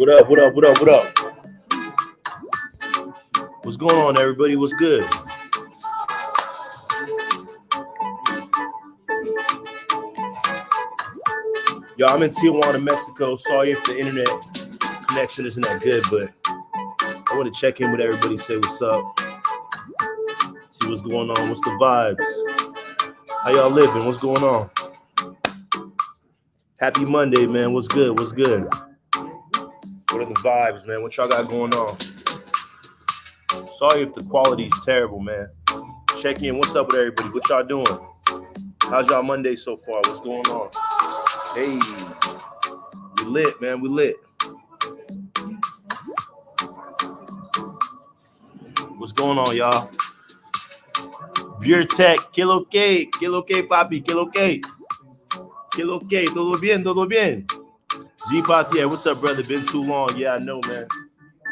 What up? What up? What up? What up? What's going on, everybody? What's good? Yo, I'm in Tijuana, Mexico. Sorry if the internet connection isn't that good, but I want to check in with everybody, say what's up, see what's going on, what's the vibes, how y'all living, what's going on? Happy Monday, man. What's good? What's good? What are the vibes, man? What y'all got going on? Sorry if the quality is terrible, man. Check in. What's up with everybody? What y'all doing? How's y'all Monday so far? What's going on? Hey, we lit, man. We lit. What's going on, y'all? Beer Tech, Kilo K, papi, Kilo K. Kilo K, todo bien, todo bien. G Patier, what's up, brother? Been too long. Yeah, I know, man.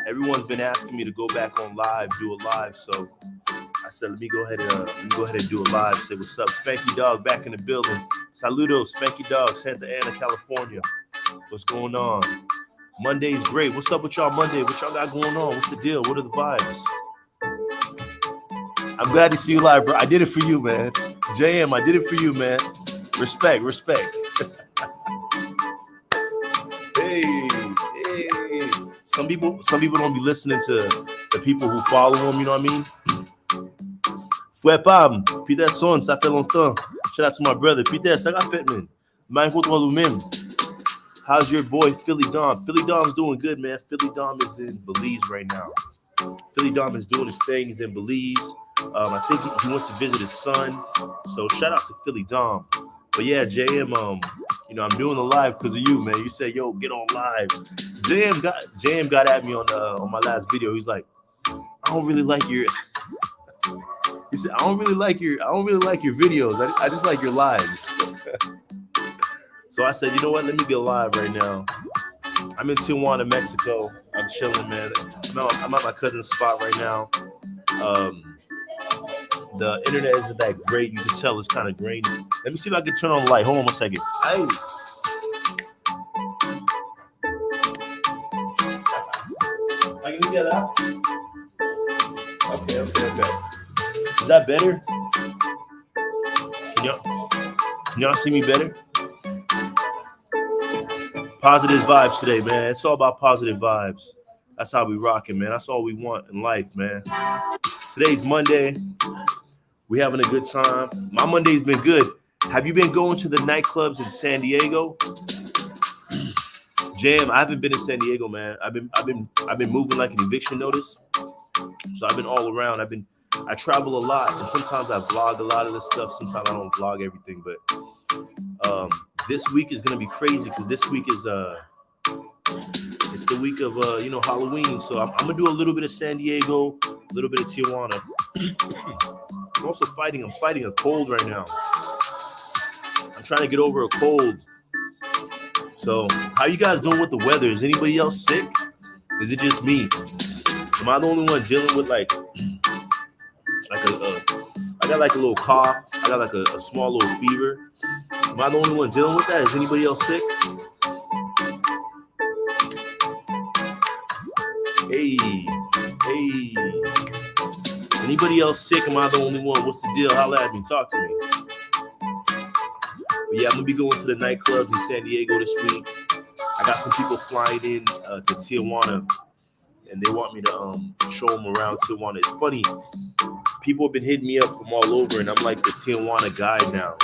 Everyone's been asking me to go back on live, do a live. So I said, let me go ahead and do a live. Say what's up, Spanky Dog, back in the building. Saludos, Spanky Dog, Santa Ana, California. What's going on? Monday's great. What's up with y'all Monday? What y'all got going on? What's the deal? What are the vibes? I'm glad to see you live, bro. I did it for you, man. JM, I did it for you, man. Respect, respect. Hey. Some people don't be listening to the people who follow them, you know what I mean? Fouet Pam, Peter Son, ça fait longtemps. Shout out to my brother. Peter, ça va fait, man. How's your boy Philly Dom? Philly Dom's doing good, man. Philly Dom is in Belize right now. Philly Dom is doing his thing. He's in Belize. I think he went to visit his son. So shout out to Philly Dom. But yeah, JM, I'm doing the live because of you, man. You said, yo, get on live. JM got at me on my last video. He's like, I don't really like your. He said, I don't really like your videos. I just like your lives. So I said, you know what? Let me get live right now. I'm in Tijuana, Mexico. I'm chilling, man. I'm at my cousin's spot right now. The internet isn't that great. You can tell it's kind of grainy. Let me see if I can turn on the light. Hold on 1 second. Hey. I can get that. Okay. Is that better? Can y'all see me better? Positive vibes today, man. It's all about positive vibes. That's how we rocking, man. That's all we want in life, man. Today's Monday. We having a good time. My Monday's been good. Have you been going to the nightclubs in San Diego? Jam, I haven't been in San Diego, man. I've been moving like an eviction notice. So I've been all around. I travel a lot, and sometimes I vlog a lot of this stuff. Sometimes I don't vlog everything, but this week is gonna be crazy because this week is it's the week of Halloween. So I'm gonna do a little bit of San Diego, a little bit of Tijuana. I'm also fighting a cold right now. I'm trying to get over a cold. So how you guys doing with the weather? Is anybody else sick? Is it just me? Am I the only one dealing with I got like a little cough. I got like a small little fever. Am I the only one dealing with that? Is anybody else sick? Hey. Anybody else sick? Am I the only one? What's the deal? Holla at me. Talk to me. But yeah, I'm going to be going to the nightclubs in San Diego this week. I got some people flying in to Tijuana, and they want me to show them around Tijuana. It's funny. People have been hitting me up from all over, and I'm like the Tijuana guide now.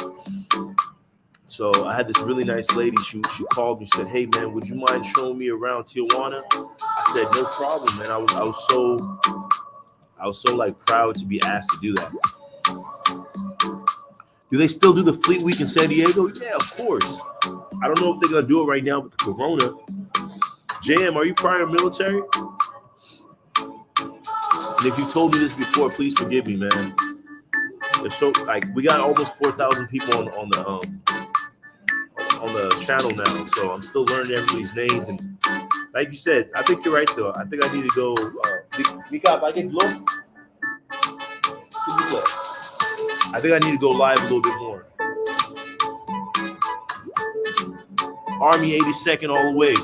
So I had this really nice lady. She called me. She said, "Hey man, would you mind showing me around Tijuana?" I said, "No problem, man." I was so like proud to be asked to do that. Do they still do the Fleet Week in San Diego? Yeah, of course. I don't know if they're gonna do it right now with the corona. JM, are you prior military? And if you told me this before, please forgive me, man. It's so we got almost 4,000 people on the channel now, so I'm still learning everybody's names. And like you said, I think you're right though. I think I need to go. I think I need to go live a little bit more. Army 82nd all the way.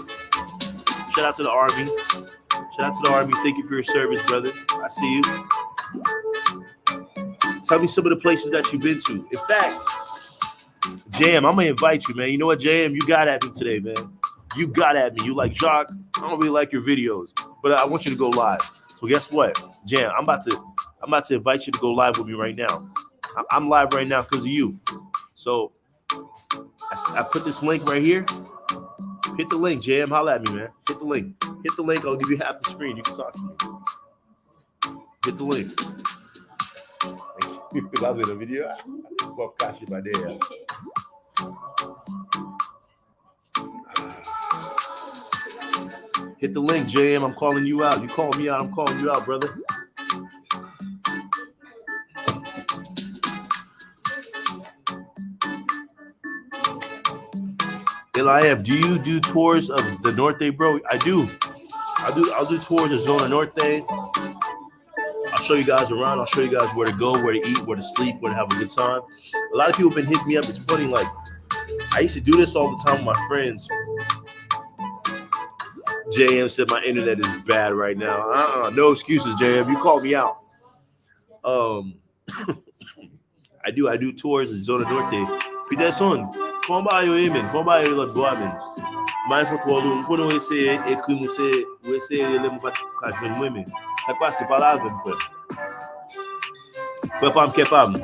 Shout Shout out to the Army. Shout out to the Army. Thank you for your service, brother. I see you. Tell me some of the places that you've been to. In fact, Jam, I'm going to invite you, man. You know what, Jam? You got at me today, man. You got at me. You like, Jacques, I don't really like your videos, but I want you to go live. So guess what? Jam, I'm about to invite you to go live with me right now. I'm live right now because of you. So I put this link right here. Hit the link, Jam. Holla at me, man. Hit the link. Hit the link. I'll give you half the screen. You can talk to me. Hit the link. Love it, a video. Hit the link, Jam. I'm calling you out. You call me out. I'm calling you out, brother. LIF, do you do tours of the Norte, bro? I do. I'll do tours of Zona Norte. I'll show you guys around. I'll show you guys where to go, where to eat, where to sleep, where to have a good time. A lot of people have been hitting me up. It's funny, like, I used to do this all the time with my friends. JM said my internet is bad right now. No excuses, JM. You called me out. I do tours in Zona Norte. Peter son, come by your amen. Come by your Lord Boamen. My photo, quando você écrit, você lembra para jeune women. Ça passe par là, frère. Frère, pas me capable.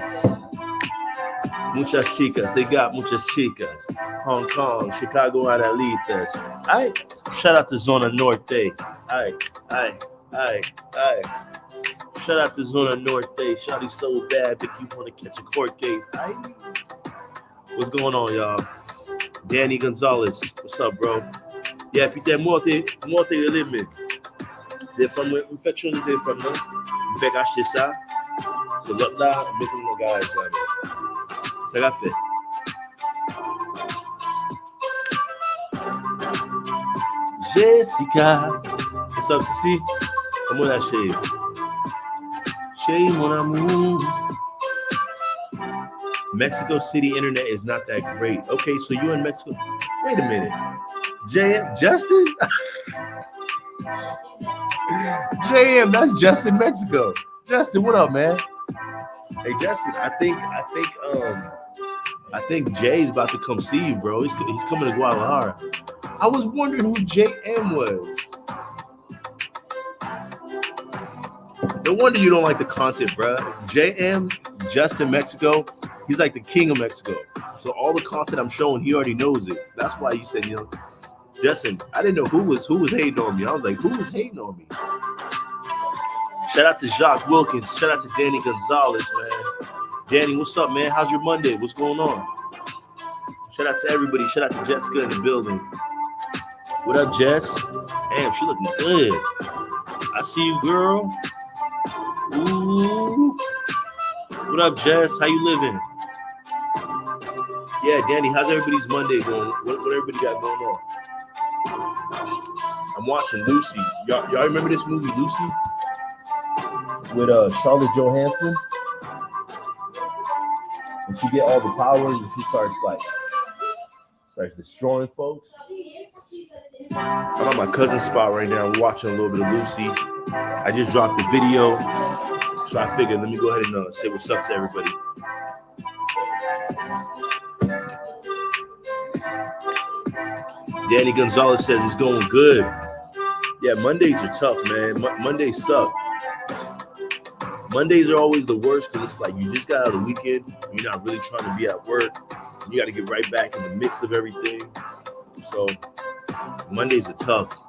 Muchas chicas, they got muchas chicas. Hong Kong, Chicago, Adelitas. Aye. Shout out to Zona Norte. Aye. Shout out to Zona Norte. Shawty so bad, think you want to catch a court case. Aye. What's going on, y'all? Danny Gonzalez. What's up, bro? Yeah, Peter, Morte limit. They're from infection, they're from them. In fact, I should say, so look down, making the guys down there. So I got fit. Jessica. What's up, Cece? Come on, that shade. Shade, mon amour. Mexico City internet is not that great. Okay, so you're in Mexico. Wait a minute. Justin? JM, that's Justin, Mexico. Justin, what up, man? Hey, Justin, I think Jay's about to come see you, bro. He's coming to Guadalajara. I was wondering who JM was. No wonder you don't like the content, bro. JM, Justin, Mexico. He's like the king of Mexico. So all the content I'm showing, he already knows it. That's why you said, Justin, I didn't know who was hating on me. I was like, who was hating on me? Shout out to Jacques Wilkens. Shout out to Danny Gonzalez, man. Danny, what's up, man? How's your Monday? What's going on? Shout out to everybody. Shout out to Jessica in the building. What up, Jess? Damn, she looking good. I see you, girl. Ooh. What up, Jess? How you living? Yeah, Danny, how's everybody's Monday going? What everybody got going on? I'm watching Lucy. Y'all remember this movie, Lucy? With Charlotte Johansson? And she get all the powers and she starts destroying folks. I'm at my cousin's spot right now. We're watching a little bit of Lucy. I just dropped the video. So I figured, let me go ahead and say what's up to everybody. Danny Gonzalez says it's going good. Yeah, Mondays are tough, man. Mondays suck. Mondays are always the worst because it's like you just got out of the weekend. You're not really trying to be at work. And you got to get right back in the mix of everything. So Mondays are tough.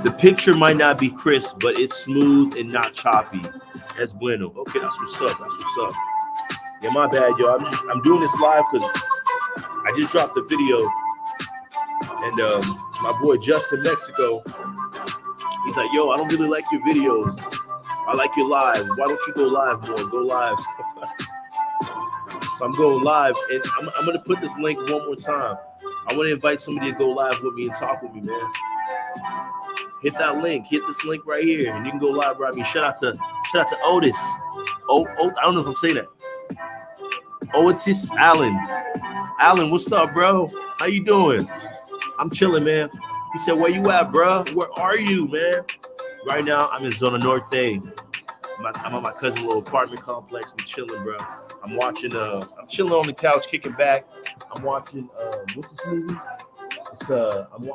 The picture might not be crisp, but it's smooth and not choppy. That's bueno. Okay, that's what's up. That's what's up. Yeah, my bad, y'all. I'm doing this live because I just dropped the video. And my boy Justin, Mexico, he's like, yo, I don't really like your videos. I like your lives. Why don't you go live more? Go live. So I'm going live. And I'm going to put this link one more time. I want to invite somebody to go live with me and talk with me, man. Hit that link. Hit this link right here, and you can go live right me. Shout out to Otis. I don't know if I'm saying that. Otis Allen. Allen, what's up, bro? How you doing? I'm chilling, man. He said, where you at, bro? Where are you, man? Right now, I'm in Zona Norte. I'm at my cousin's little apartment complex. I'm chilling, bro. I'm watching, I'm chilling on the couch, kicking back. I'm watching, what's this movie? I'm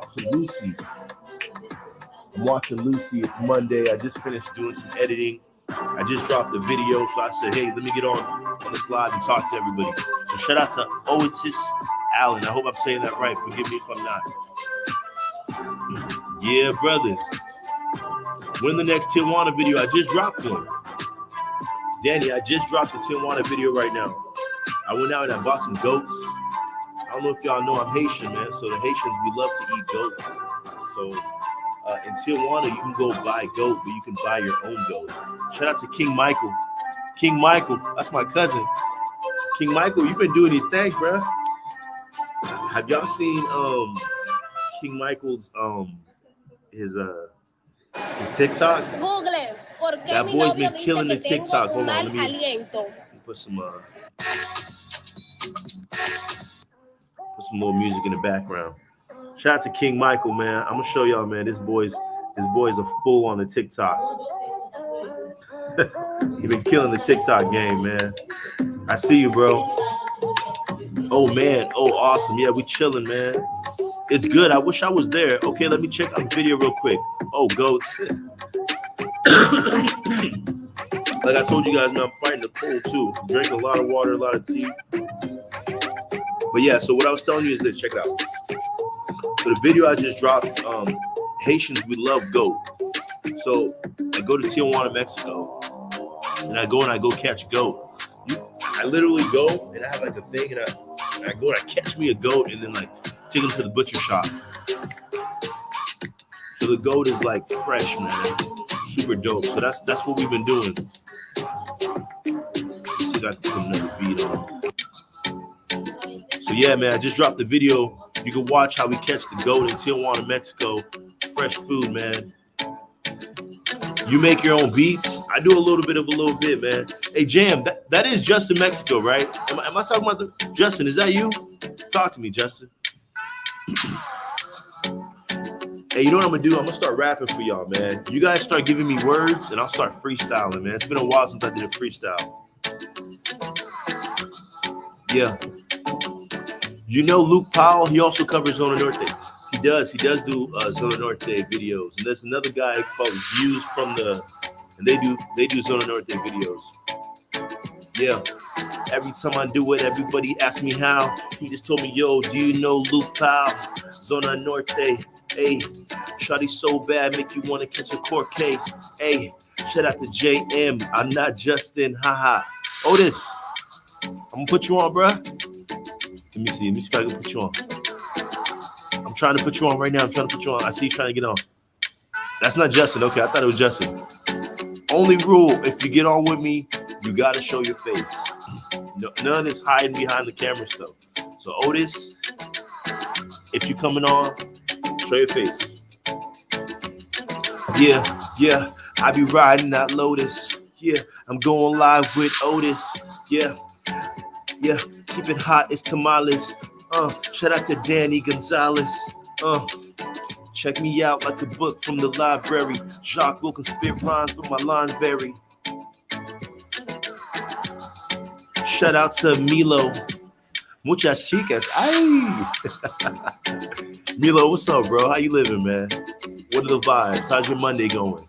watching Lucy. It's Monday. I just finished doing some editing. I just dropped the video, so I said, hey, let me get on this live and talk to everybody. So shout out to Otis Allen. I hope I'm saying that right. Forgive me if I'm not. Yeah, brother. When the next Tijuana video? I just dropped one. Danny, I just dropped the Tijuana video right now. I went out and I bought some goats. I don't know if y'all know I'm Haitian, man. So the Haitians, we love to eat goat. So in Tijuana, you can go buy goat, but you can buy your own goat. Shout out to King Michael. King Michael, that's my cousin. King Michael, you've been doing your thing, bro. Have y'all seen King Michael's his TikTok? Google. That boy's been killing the TikTok. Hold on, let me put some more music in the background. Shout out to King Michael, man. I'm gonna show y'all, man. This boy's a fool on the TikTok. He been killing the TikTok game, man. I see you, bro. Oh man, oh awesome. Yeah, we chilling, man. It's good. I wish I was there. Okay, let me check out the video real quick. Oh, goats. Like I told you guys, man, I'm fighting the cold too. Drink a lot of water, a lot of tea. But yeah, so what I was telling you is this. Check it out. So the video I just dropped, Haitians, we love goat. So I go to Tijuana, Mexico, and I go catch goat. I literally go and I have like a thing, and I go and I catch me a goat and then like take them to the butcher shop. So the goat is like fresh, man, super dope. So that's what we've been doing. Still got to put another beat on. So yeah, man, I just dropped the video. You can watch how we catch the goat in Tijuana, Mexico. Fresh food, man. You make your own beats. I do a little bit, man. Hey, Jam, that is Justin Mexico, right? Am I talking about Justin? Is that you? Talk to me, Justin. Hey, you know what I'm gonna do? I'm gonna start rapping for y'all, man. You guys start giving me words, and I'll start freestyling, man. It's been a while since I did a freestyle. Yeah. You know Luke Powell? He also covers Zona Norte. He does do Zona Norte videos, and there's another guy called Views from and they do Zona Norte videos. Yeah. Every time I do it, everybody asks me how. He just told me, yo, do you know Luke Powell? Zona Norte. Hey, shawty so bad, make you want to catch a court case. Hey, shout out to JM. I'm not Justin. Haha. Otis, I'm gonna put you on, bruh. Let me see if I can put you on. I'm trying to put you on right now. I see you trying to get on. That's not Justin. Okay, I thought it was Justin. Only rule, if you get on with me, you got to show your face. No, none of this hiding behind the camera stuff. So Otis, if you coming on, show your face. Yeah, I be riding that Lotus. Yeah, I'm going live with Otis. Yeah, keep it hot, it's tamales. Shout out to Danny Gonzalez. Check me out like a book from the library. Jacques Wilkens spit rhymes, but my lines vary. Shout out to Milo. Muchas chicas. Ay. Milo, what's up, bro? How you living, man? What are the vibes? How's your Monday going?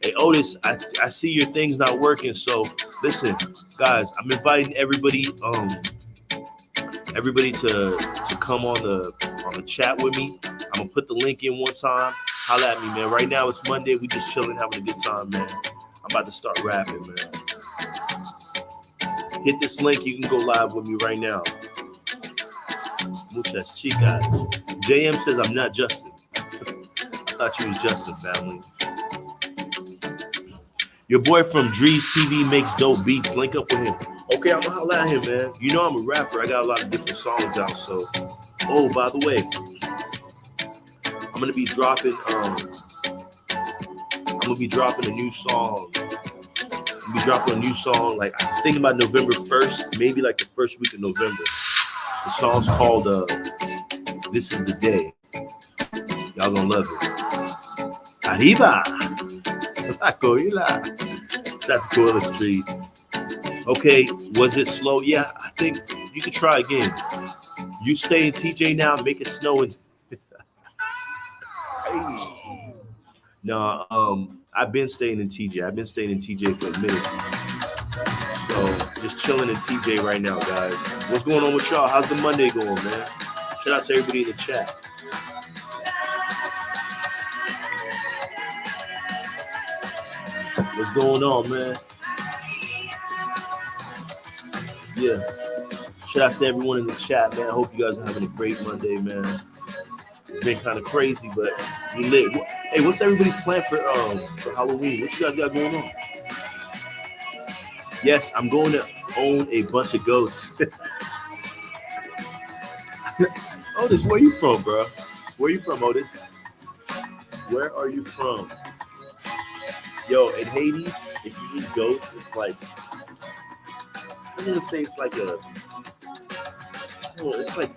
Hey, Otis, I see your thing's not working. So listen, guys, I'm inviting everybody to come on the chat with me. I'm gonna put the link in one time. Holla at me, man. Right now it's Monday. We just chilling, having a good time, man. I'm about to start rapping, man. Hit this link. You can go live with me right now. Muchas chicas. JM says I'm not Justin. I thought you was Justin, family. Your boy from Drees TV makes dope beats. Link up with him. Okay, I'm gonna holla at him, man. You know I'm a rapper. I got a lot of different songs out. So, oh, by the way, I'm gonna be dropping a new song. Like I'm thinking about November 1st, maybe like the first week of November. The song's called This is the day. Y'all gonna love it. Arriba. That's Coila Street. Okay, was it slow? Yeah, I think you could try again. You stay in TJ now, make it snow. Hey. No, I've been staying in TJ. I've been staying in TJ for a minute. So just chilling in TJ right now, guys. What's going on with y'all? How's the Monday going, man? Shout out to everybody in the chat. What's going on, man? Yeah. Shout out to everyone in the chat, man. I hope you guys are having a great Monday, man. It's been kind of crazy, but we lit. Hey, what's everybody's plan for Halloween? What you guys got going on? Yes, I'm going to own a bunch of goats. Otis, where you from, bro? Where you from, Otis? Where are you from? Yo, in Haiti, if you eat goats, it's like, I'm gonna say it's like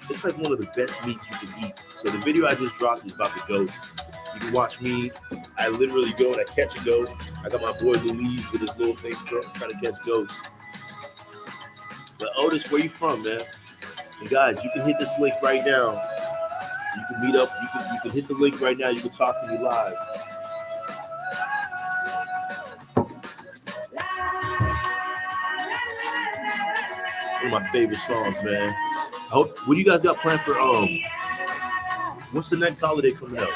it's like one of the best meats you can eat. So the video I just dropped is about the goats. You can watch me. I literally go and I catch a goat. I got my boy Louise with his little thing trying to catch goats. But Otis, where you from, man? And guys, you can hit this link right now. You can meet up. You can hit the link right now. You can talk to me live. One of my favorite songs, man. What do you guys got planned for? What's the next holiday coming up?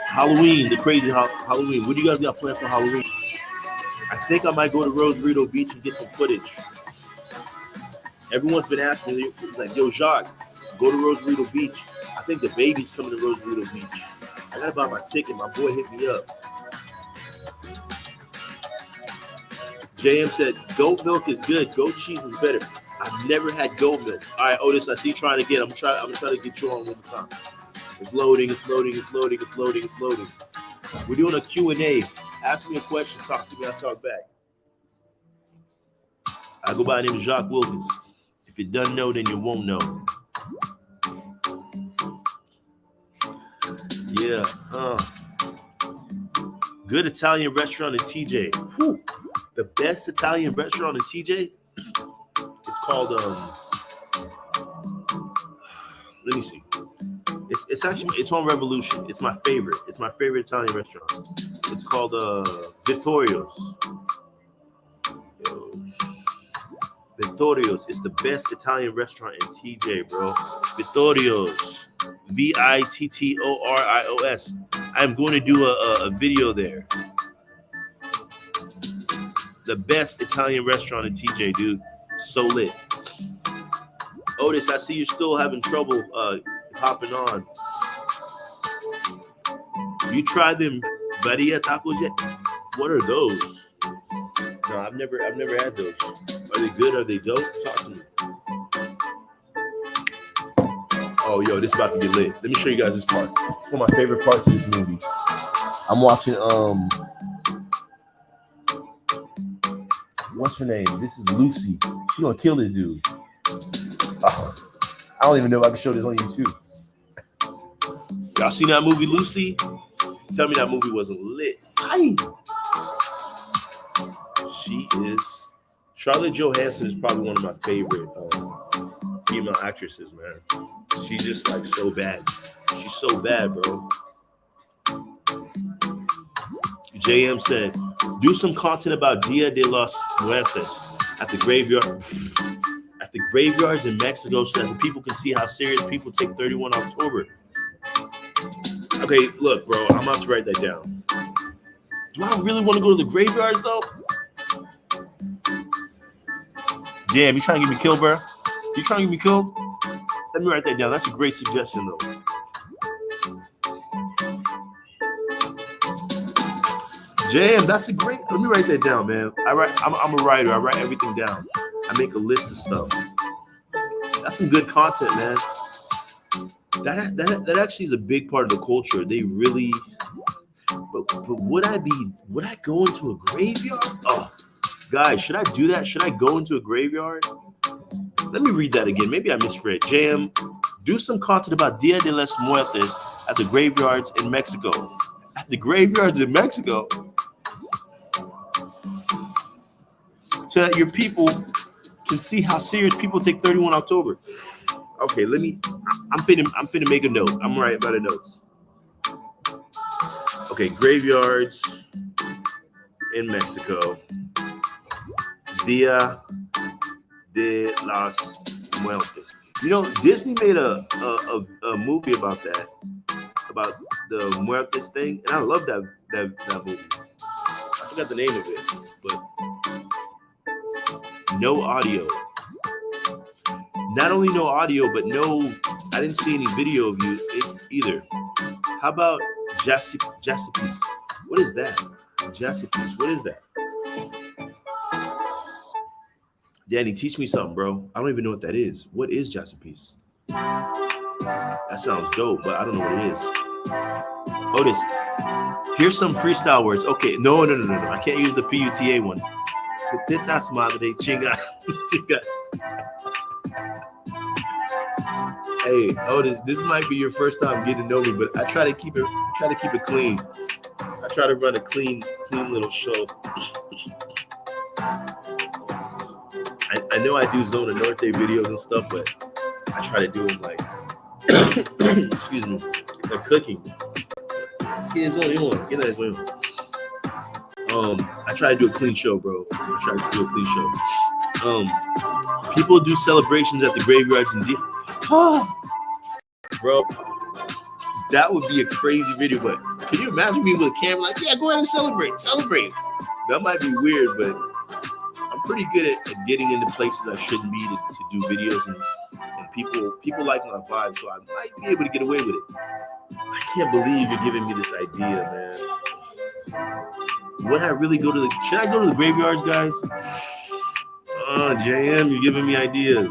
Halloween, the crazy Halloween. What do you guys got planned for Halloween? I think I might go to Rosarito Beach and get some footage. Everyone's been asking me, like, yo, Jacques, go to Rosarito Beach. I think the baby's coming to Rosarito Beach. I gotta buy my ticket. My boy hit me up. JM said, goat milk is good. Goat cheese is better. I've never had goat milk. All right, Otis, I see you trying again. I'm trying to get you on one more time. It's loading. We're doing a Q&A. Ask me a question. Talk to me. I'll talk back. I go by the name of Jacques Wilkens. If you don't know, then you won't know. Yeah. Good Italian restaurant in TJ. Whew. The best Italian restaurant in TJ? It's called, let me see. It's on Revolution. It's my favorite. It's my favorite Italian restaurant. It's called Vittorio's. Vittorio's. It's the best Italian restaurant in TJ, bro. Vittorio's. Vittorios. I'm going to do a video there. The best Italian restaurant in TJ, dude. So lit. Otis, I see you're still having trouble hopping on. You tried them Badia tacos yet? What are those? No, I've never had those. Are they good? Are they dope? Talk to me. Oh, yo, this is about to get lit. Let me show you guys this part. It's one of my favorite parts of this movie. I'm watching what's her name? This is Lucy. She gonna kill this dude. Oh, I don't even know if I can show this on YouTube. Y'all seen that movie, Lucy? Tell me that movie wasn't lit. Aye. She is. Charlotte Johansson is probably one of my favorite female actresses, man. She's just like so bad. She's so bad, bro. JM said, do some content about Dia de los Muertos at the graveyard. At the graveyards in Mexico so that the people can see how serious people take 31 October. Okay, look, bro, I'm about to write that down. Do I really want to go to the graveyards, though? Damn, you trying to get me killed, bro? You trying to get me killed? Let me write that down. That's a great suggestion, though. Jam, that's a great. Let me write that down, man. I'm a writer. I write everything down. I make a list of stuff. That's some good content, man. That actually is a big part of the culture. They really. But would I go into a graveyard? Oh, guys, should I do that? Should I go into a graveyard? Let me read that again. Maybe I misread. JM, do some content about Dia de los Muertos at the graveyards in Mexico. At the graveyards in Mexico? So that your people can see how serious people take 31 October. Okay, I'm finna make a note. I'm writing by the notes. Okay, graveyards in Mexico. Dia de los Muertos. You know, Disney made a movie about that, about the Muertos thing, and I love that movie. I forgot the name of it, but no audio. Not only no audio, but I didn't see any video of you either. How about Jaspis? What is that? Jaspis, what is that? Danny, teach me something, bro. I don't even know what that is. What is Jaspis? That sounds dope, but I don't know what it is. Otis, here's some freestyle words. Okay, no. I can't use the PUTA one. Petitas madre chinga. Hey, Otis, this might be your first time getting to know me, but I try to keep it clean. I try to run a clean little show. I know I do Zona Norte videos and stuff, but I try to do it like, excuse me, like cooking. I try to do a clean show, bro. People do celebrations at the graveyards and bro, that would be a crazy video, but can you imagine me with a camera like, yeah, go ahead and celebrate. That might be weird, but I'm pretty good at getting into places I shouldn't be to do videos, and people like my vibe, so I might be able to get away with it. I can't believe you're giving me this idea, man. Should I go to the graveyards, guys? Oh, JM, you're giving me ideas.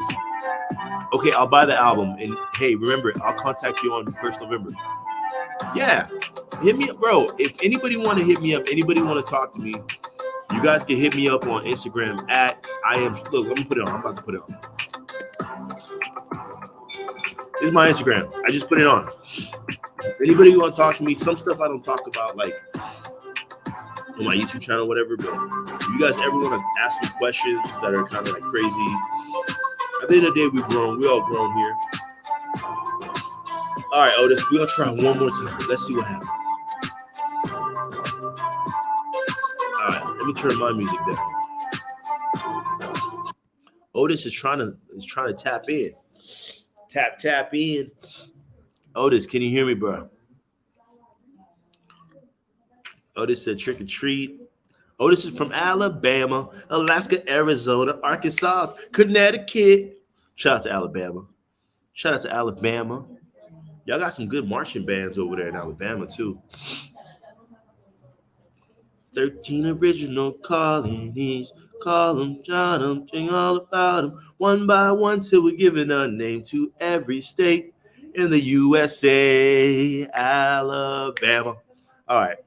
Okay, I'll buy the album, and hey, remember, I'll contact you on 1st November. Yeah, hit me up, bro. If anybody want to hit me up, anybody want to talk to me, you guys can hit me up on Instagram at look, let me put it on. I'm about to put it on. This is my Instagram. I just put it on. If anybody want to talk to me, some stuff I don't talk about, like on my YouTube channel, whatever, but if you guys ever want to ask me questions that are kind of like crazy, at the end of the day, we all grown here. All right, Otis, we're gonna try one more time. Let's see what happens. All right, let me turn my music down. Otis is trying to tap in. Tap in. Otis, can you hear me, bro? Otis said trick or treat. Otis is from Alabama, Alaska, Arizona, Arkansas, Connecticut. Shout out to Alabama. Y'all got some good marching bands over there in Alabama, too. 13 original colonies. Call them, jot them, sing all about them. One by one till we're giving a name to every state in the USA. Alabama. All right.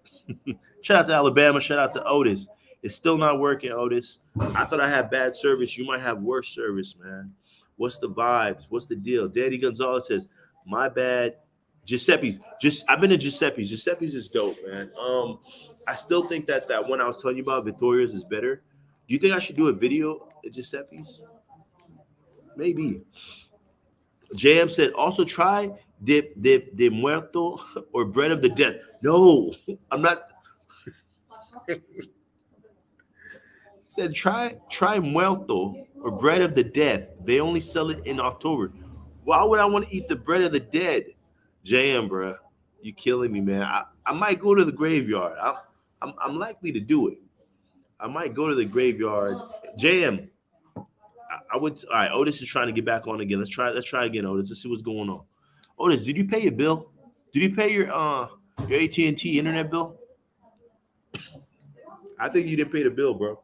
Shout out to Alabama. Shout out to Otis. It's still not working, Otis. I thought I had bad service. You might have worse service, man. What's the vibes? What's the deal? Daddy Gonzalez says, my bad. Giuseppe's. I've been to Giuseppe's. Giuseppe's is dope, man. I still think that one I was telling you about, Vittoria's, is better. Do you think I should do a video at Giuseppe's? Maybe. JM said, also try de muerto or bread of the dead. No, I'm not. Said try muerto or bread of the death. They only sell it in October. Why would I want to eat the bread of the dead? JM, bro, you killing me, man. I might go to the graveyard. I'm likely to do it. I might go to the graveyard. JM, I would. All right, Otis is trying to get back on again. Let's try again, Otis. Let's see what's going on. Otis, did you pay your bill? Did you pay your AT&T internet bill? I think you didn't pay the bill, bro.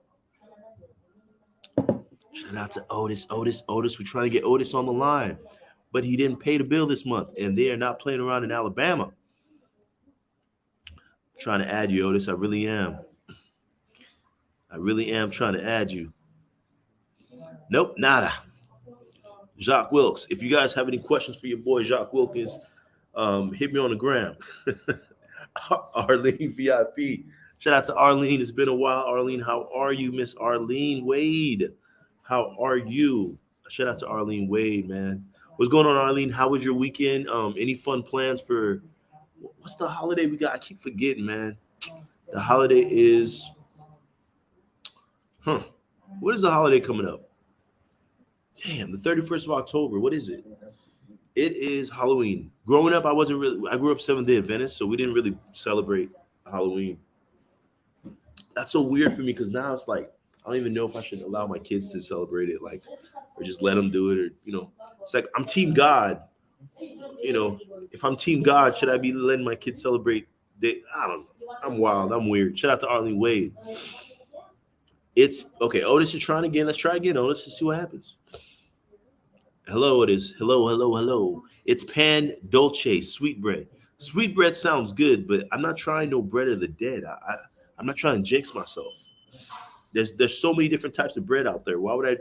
Shout out to Otis. We're trying to get Otis on the line, but he didn't pay the bill this month, and they are not playing around in Alabama. I'm trying to add you, Otis. I really am trying to add you. Nope, nada. Jacques Wilkes. If you guys have any questions for your boy Jacques Wilkens, hit me on the gram. Arlene VIP. Shout out to Arlene. It's been a while. Arlene, how are you, Miss Arlene Wade? How are you? Shout out to Arlene Wade, man. What's going on, Arlene? How was your weekend? Any fun plans for what's the holiday we got? I keep forgetting, man. The holiday is, what is the holiday coming up? Damn, the 31st of October. What is it? It is Halloween. Growing up, I grew up Seventh-day Adventist, so we didn't really celebrate Halloween. That's so weird for me because now it's like, I don't even know if I should allow my kids to celebrate it, like, or just let them do it, or, it's like, I'm Team God. If I'm Team God, should I be letting my kids celebrate? I don't know. I'm wild. I'm weird. Shout out to Arlene Wade. It's okay. Otis is trying again. Let's try again, Otis, to see what happens. Hello, it is. Hello. It's pan dolce, sweetbread. Sweetbread sounds good, but I'm not trying no bread of the dead. I'm not trying to jinx myself. There's so many different types of bread out there. Why would I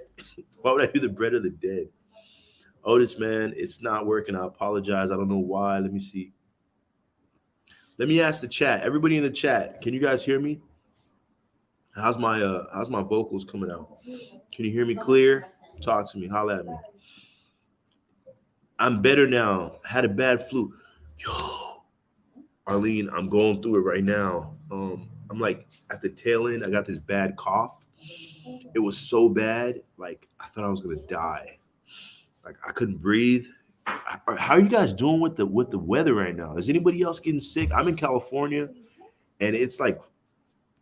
do the bread of the dead? Otis, man, it's not working. I apologize. I don't know why. Let me see. Let me ask the chat. Everybody in the chat, can you guys hear me? How's my vocals coming out? Can you hear me clear? Talk to me. Holla at me. I'm better now. Had a bad flu. Yo, Arlene, I'm going through it right now. I'm like at the tail end. I got this bad cough. It was so bad, like I thought I was gonna die. Like I couldn't breathe. How are you guys doing with the weather right now? Is anybody else getting sick? I'm in California, and it's like,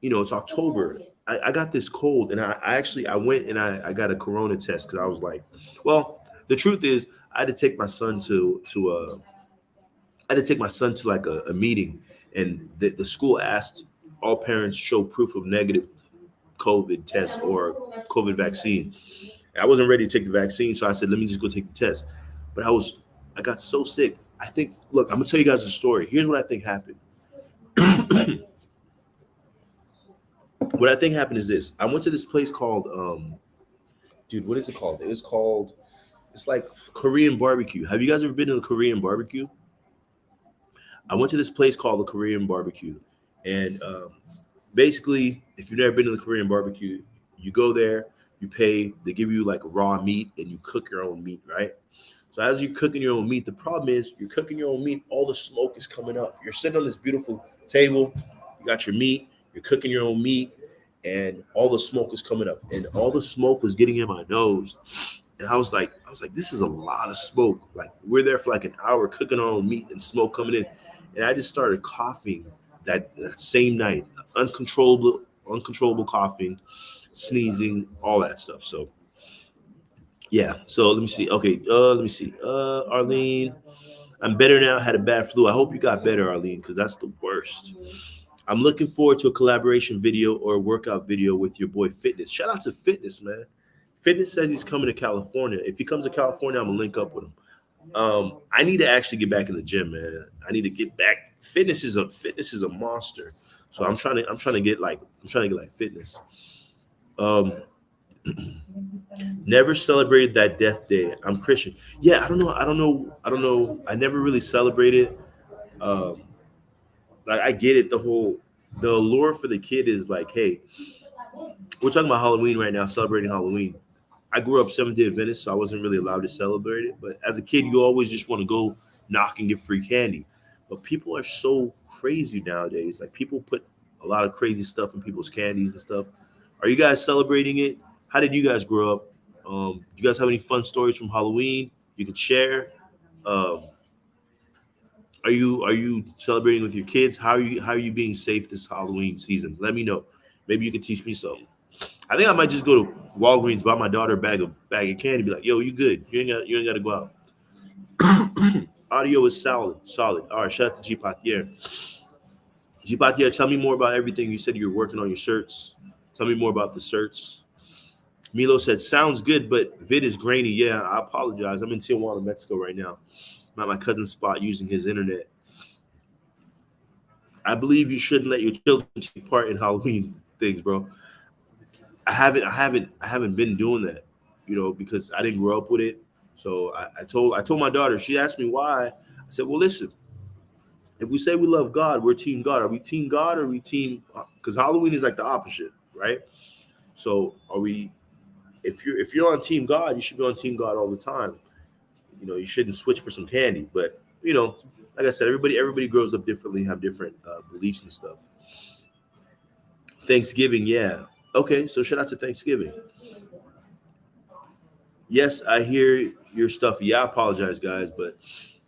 it's October. I got this cold, and I went and I got a corona test because I was like, well, the truth is I had to take my son to like a meeting, and the school asked all parents show proof of negative COVID test or COVID vaccine. I wasn't ready to take the vaccine, so I said, let me just go take the test. But I got so sick. I think, look, I'm gonna tell you guys a story. Here's what I think happened. What I think happened is this. I went to this place called, what is it called? It's like Korean barbecue. Have you guys ever been to a Korean barbecue? I went to this place called the Korean barbecue. And basically, if you've never been to the Korean barbecue, you go there, you pay, they give you like raw meat, and you cook your own meat, right? So as you're cooking your own meat, the problem is you're cooking your own meat, all the smoke is coming up. You're sitting on this beautiful table, you got your meat, you're cooking your own meat, and all the smoke is coming up. And all the smoke was getting in my nose. And I was like, this is a lot of smoke. Like we're there for like an hour cooking our own meat and smoke coming in. And I just started coughing that same night, uncontrollable coughing, sneezing, all that stuff. So yeah. So let me see. Okay. Let me see. Arlene, I'm better now. Had a bad flu. I hope you got better, Arlene, because that's the worst. I'm looking forward to a collaboration video or a workout video with your boy Fitness. Shout out to Fitness, man. Fitness says he's coming to California. If he comes to California, I'm gonna link up with him. I need to actually get back in the gym, man. I need to get back. Fitness is a monster. So I'm trying to get like Fitness. Never celebrated that death day. I'm Christian. Yeah, I don't know. I never really celebrated. Like I get it. The allure for the kid is like, hey, we're talking about Halloween right now, celebrating Halloween. I grew up Seventh-day Adventist, so I wasn't really allowed to celebrate it. But as a kid, you always just want to go knock and get free candy. But people are so crazy nowadays. Like people put a lot of crazy stuff in people's candies and stuff. Are you guys celebrating it? How did you guys grow up? Do you guys have any fun stories from Halloween you could share? Are you celebrating with your kids? How are you being safe this Halloween season? Let me know. Maybe you can teach me something. I think I might just go to Walgreens, buy my daughter a bag of candy, be like, yo, you good. You ain't gotta go out. Audio is solid. All right, shout out to G Patier. G Patier, tell me more about everything. You said you were working on your shirts. Tell me more about the shirts. Milo said, sounds good, but vid is grainy. Yeah, I apologize. I'm in Tijuana, Mexico right now. I'm at my cousin's spot using his internet. I believe you shouldn't let your children take part in Halloween things, bro. I haven't been doing that, because I didn't grow up with it. So I told my daughter. She asked me why. I said, well, listen. If we say we love God, we're team God. Are we team God or are we team? Because Halloween is like the opposite, right? So are we? If you're on team God, you should be on team God all the time. You know, you shouldn't switch for some candy. But you know, like I said, everybody grows up differently, have different beliefs and stuff. Thanksgiving, yeah. Okay, so shout out to Thanksgiving. Yes, I hear your stuff. Yeah, I apologize, guys, but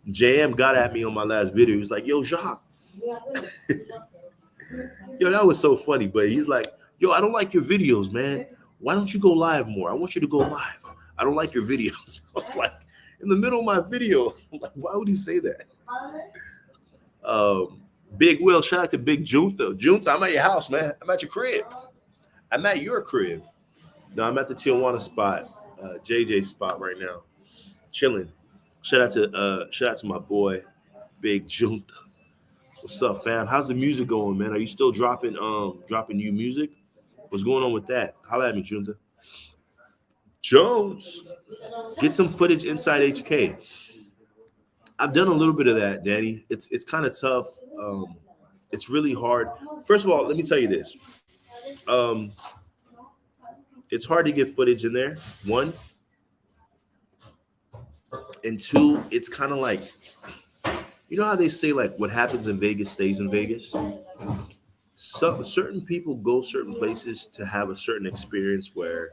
JM got at me on my last video. He was like, "Yo, Jacques, yo, that was so funny." But he's like, "Yo, I don't like your videos, man. Why don't you go live more? I want you to go live. I don't like your videos." I was like, in the middle of my video, I'm like, why would he say that? Big Will, shout out to Big Junta. Junta, I'm at your house, man. I'm at your crib. I'm at your crib. No, I'm at the Tijuana spot, JJ spot right now, chilling. Shout out to my boy, Big Junta. What's up, fam? How's the music going, man? Are you still dropping new music? What's going on with that? Holla at me, Junta. Jones, get some footage inside HK. I've done a little bit of that, Danny. It's kind of tough. It's really hard. First of all, let me tell you this. It's hard to get footage in there. One, and two, it's kind of like, you know how they say like what happens in Vegas stays in Vegas. Certain people go certain places to have a certain experience where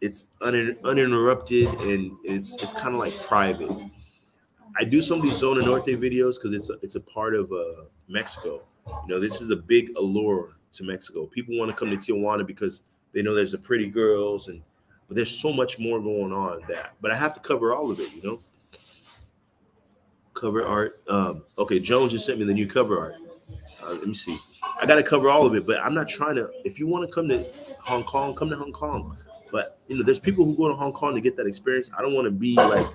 it's uninterrupted and it's kind of like private. I do some of these Zona Norte videos because it's a part of Mexico. You know, this is a big allure to Mexico. People want to come to Tijuana because they know there's the pretty girls but there's so much more going on but I have to cover all of it, you know. Cover art. Okay, Jones just sent me the new cover art. Let me see. I got to cover all of it, but I'm not trying to. If you want to come to Hong Kong, come to Hong Kong. But you know, there's people who go to Hong Kong to get that experience. I don't want to be like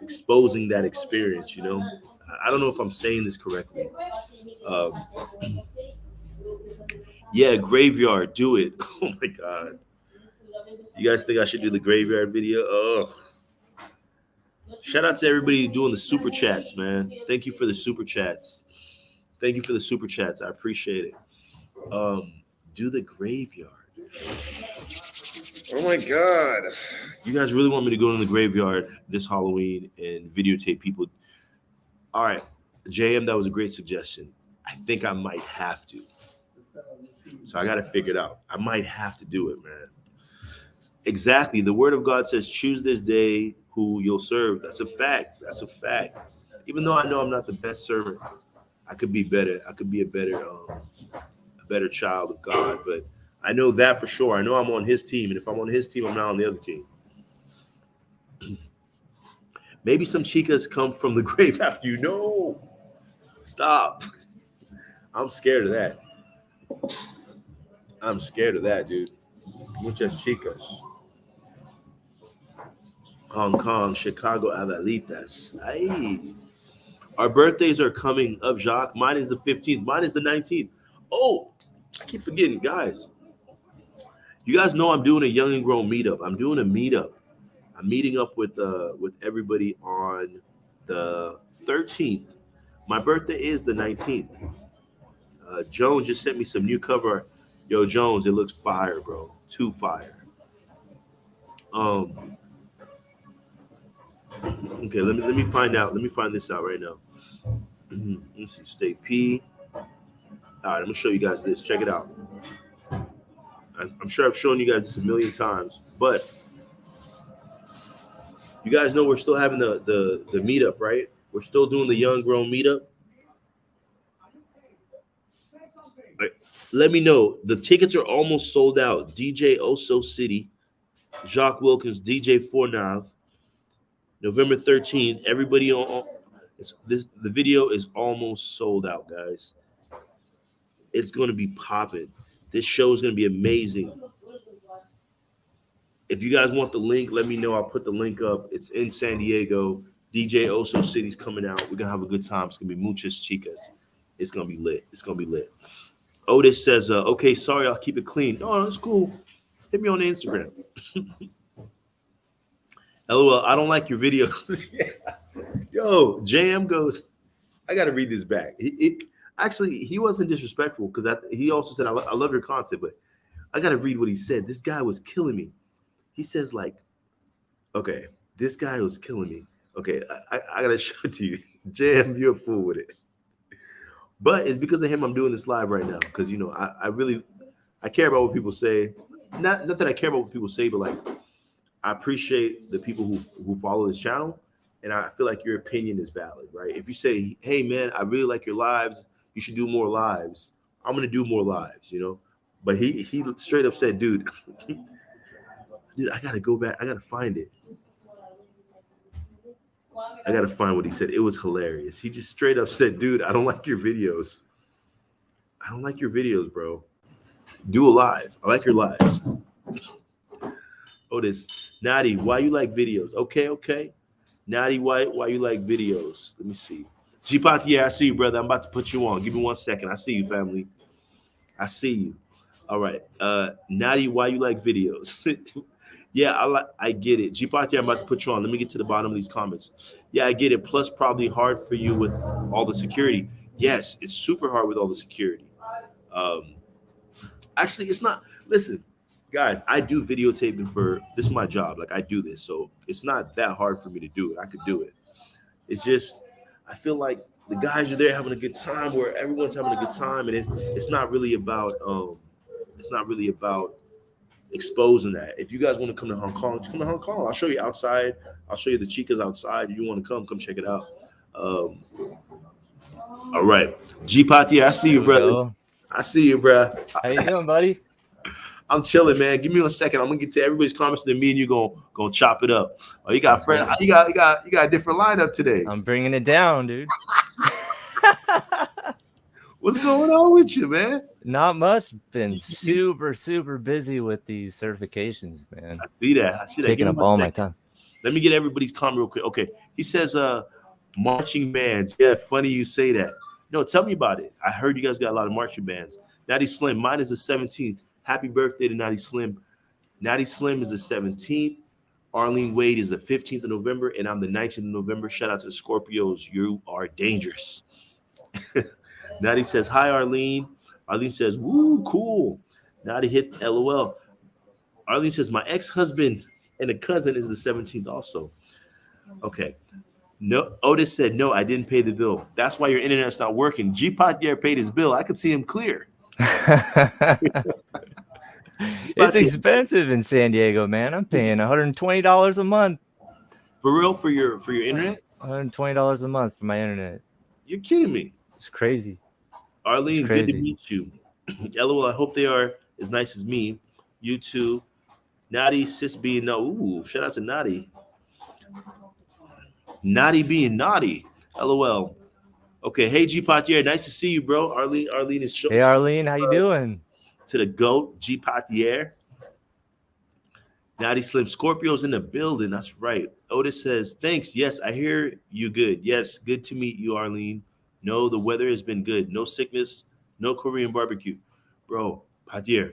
exposing that experience. You know, I don't know if I'm saying this correctly. Yeah, graveyard, do it. Oh my god, you guys think I should do the graveyard video? Oh. Shout out to everybody doing the super chats, man. Thank you for the super chats. Thank you for the super chats. I appreciate it. Do the graveyard. Oh my god. You guys really want me to go in the graveyard this Halloween and videotape people? All right. JM, that was a great suggestion. I think I might have to. So I got to figure it out. I might have to do it, man. Exactly. The word of God says, choose this day who you'll serve. That's a fact. That's a fact. Even though I know I'm not the best servant, I could be better. I could be a better child of God. But I know that for sure. I know I'm on his team. And if I'm on his team, I'm not on the other team. Maybe some chicas come from the grave after you. No. Stop. I'm scared of that. I'm scared of that, dude. Muchas chicas. Hong Kong, Chicago, Adelitas. Ay. Our birthdays are coming up, Jacques. Mine is the 15th. Mine is the 19th. Oh, I keep forgetting, guys. You guys know I'm doing a YoUnGnGrOwN meetup. I'm doing a meetup. I'm meeting up with everybody on the 13th. My birthday is the 19th. Jones just sent me some new cover. Yo, Jones, it looks fire, bro. Too fire. Okay, let me find out. Let me find this out right now. Let's see, state P. All right, I'm gonna show you guys this. Check it out. I'm sure I've shown you guys this a million times, but you guys know we're still having the meetup, right? We're still doing the YoUnGnGrOwN meetup. Right. Let me know. The tickets are almost sold out. DJ Oso City, Jacques Wilkens, DJ Fornav, November 13th. Everybody on the video is almost sold out, guys. It's going to be popping. This show is going to be amazing. If you guys want the link, let me know. I'll put the link up. It's in San Diego. DJ Oso City's coming out. We're going to have a good time. It's going to be muchas chicas. It's going to be lit. It's going to be lit. Otis says, okay, sorry, I'll keep it clean. Oh, that's cool. Hit me on Instagram. LOL, I don't like your videos. Yo, JM goes, I got to read this back. Actually, he wasn't disrespectful because he also said, I love your content, but I got to read what he said. This guy was killing me. He says, like, okay, this guy was killing me. Okay, I got to show it to you. JM, you're a fool with it. But it's because of him I'm doing this live right now because, you know, I care about what people say. Not that I care about what people say, but like I appreciate the people who follow this channel, and I feel like your opinion is valid, right? If you say, hey man, I really like your lives, you should do more lives, I'm gonna do more lives, you know. But he straight up said, dude, I gotta go back, I gotta find it. I gotta find what he said. It was hilarious. He just straight up said, dude, I don't like your videos. I don't like your videos, bro. Do a live. I like your lives. Otis, Nadi, why you like videos? Okay. Nadi, why you like videos? Let me see. G-Pot, yeah, I see you, brother. I'm about to put you on. Give me 1 second. I see you, family. I see you. All right. Nadi, why you like videos? Yeah, I get it. G-Pot, yeah, I'm about to put you on. Let me get to the bottom of these comments. Yeah, I get it. Plus, probably hard for you with all the security. Yes, it's super hard with all the security. Actually, it's not. Listen, guys, I do videotaping for this is my job. Like I do this, so it's not that hard for me to do it. I could do it. It's just I feel like the guys are there having a good time, where everyone's having a good time, and it's not really about exposing that. If you guys want to come to Hong Kong, just come to Hong Kong. I'll show you outside. I'll show you the chicas outside. If you want to come check it out. All right, G-Pati, I see you, brother. I see you, bro. How you doing, buddy? I'm chilling, man. Give me 1 second. I'm gonna get to everybody's comments, and then me and you gonna chop it up. Oh, you got friends. You got a different lineup today. I'm bringing it down, dude. What's going on with you, man? Not much. Been super busy with these certifications, man. I see that. Taking up all my time. Let me get everybody's comment real quick. Okay, he says, marching bands. Yeah, funny you say that. No, tell me about it. I heard you guys got a lot of marching bands. Natty Slim, mine is the 17th. Happy birthday to Natty Slim. Natty Slim is the 17th. Arlene Wade is the 15th of November, and I'm the 19th of November. Shout out to the Scorpios. You are dangerous. Natty says, hi, Arlene. Arlene says, woo, cool. Natty hit LOL. Arlene says, my ex-husband and a cousin is the 17th also. Okay. No, Otis said, no, I didn't pay the bill. That's why your internet's not working. G-Pot paid his bill. I could see him clear. It's expensive in San Diego, man. I'm paying $120 a month. For real? For your internet? $120 a month for my internet. You're kidding me. It's crazy. Arlene, good to meet you. LOL, I hope they are as nice as me. You too. Naughty sis being no. Ooh, shout out to Naughty. Naughty being naughty. LOL. Okay, hey G-Potier, nice to see you, bro. Arlene is showing. Hey Arlene, how you doing? To the GOAT, G-Potier. Naughty Slim Scorpio's in the building. That's right. Otis says, thanks. Yes, I hear you good. Yes, good to meet you, Arlene. No, the weather has been good. No sickness, no Korean barbecue. Bro, Patier,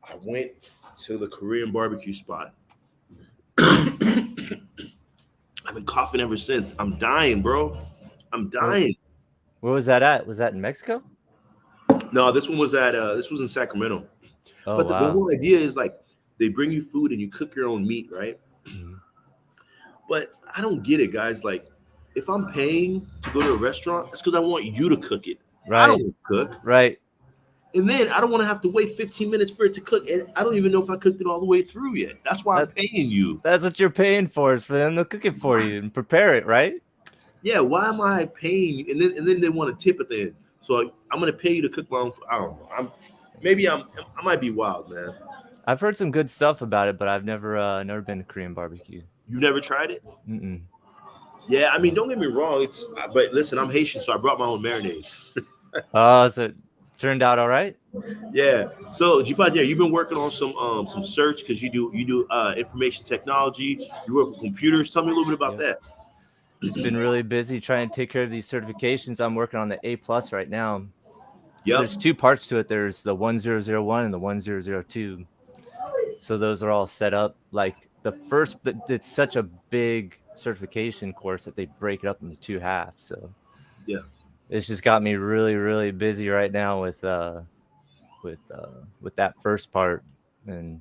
I went to the Korean barbecue spot. I've been coughing ever since. I'm dying, bro. I'm dying. Where was that at? Was that in Mexico? No, this one was in Sacramento. Oh, but wow. The whole idea is like they bring you food and you cook your own meat, right? Mm-hmm. But I don't get it, guys. Like, if I'm paying to go to a restaurant, it's because I want you to cook it. Right. I don't want to cook. Right. And then I don't want to have to wait 15 minutes for it to cook. And I don't even know if I cooked it all the way through yet. That's why I'm paying you. That's what you're paying for, is for them to cook it for you and prepare it, right? Yeah, why am I paying you? And then they want to tip at the end. So I'm going to pay you to cook my own food. I don't know. I might be wild, man. I've heard some good stuff about it, but I've never been to Korean barbecue. You've never tried it? Mm-mm. Yeah, I mean, don't get me wrong. But listen, I'm Haitian, so I brought my own marinade. So it turned out all right? Yeah. So, G-Pod, you've been working on some search because you do information technology. You work with computers. Tell me a little bit about that. Just been really busy trying to take care of these certifications. I'm working on the A+ right now. Yeah. So there's two parts to it. There's the 1001 and the 1002. So those are all set up. Like it's such a big certification course that they break it up into 2 halves. So Yeah. it's just got me really, really busy right now with that first part, and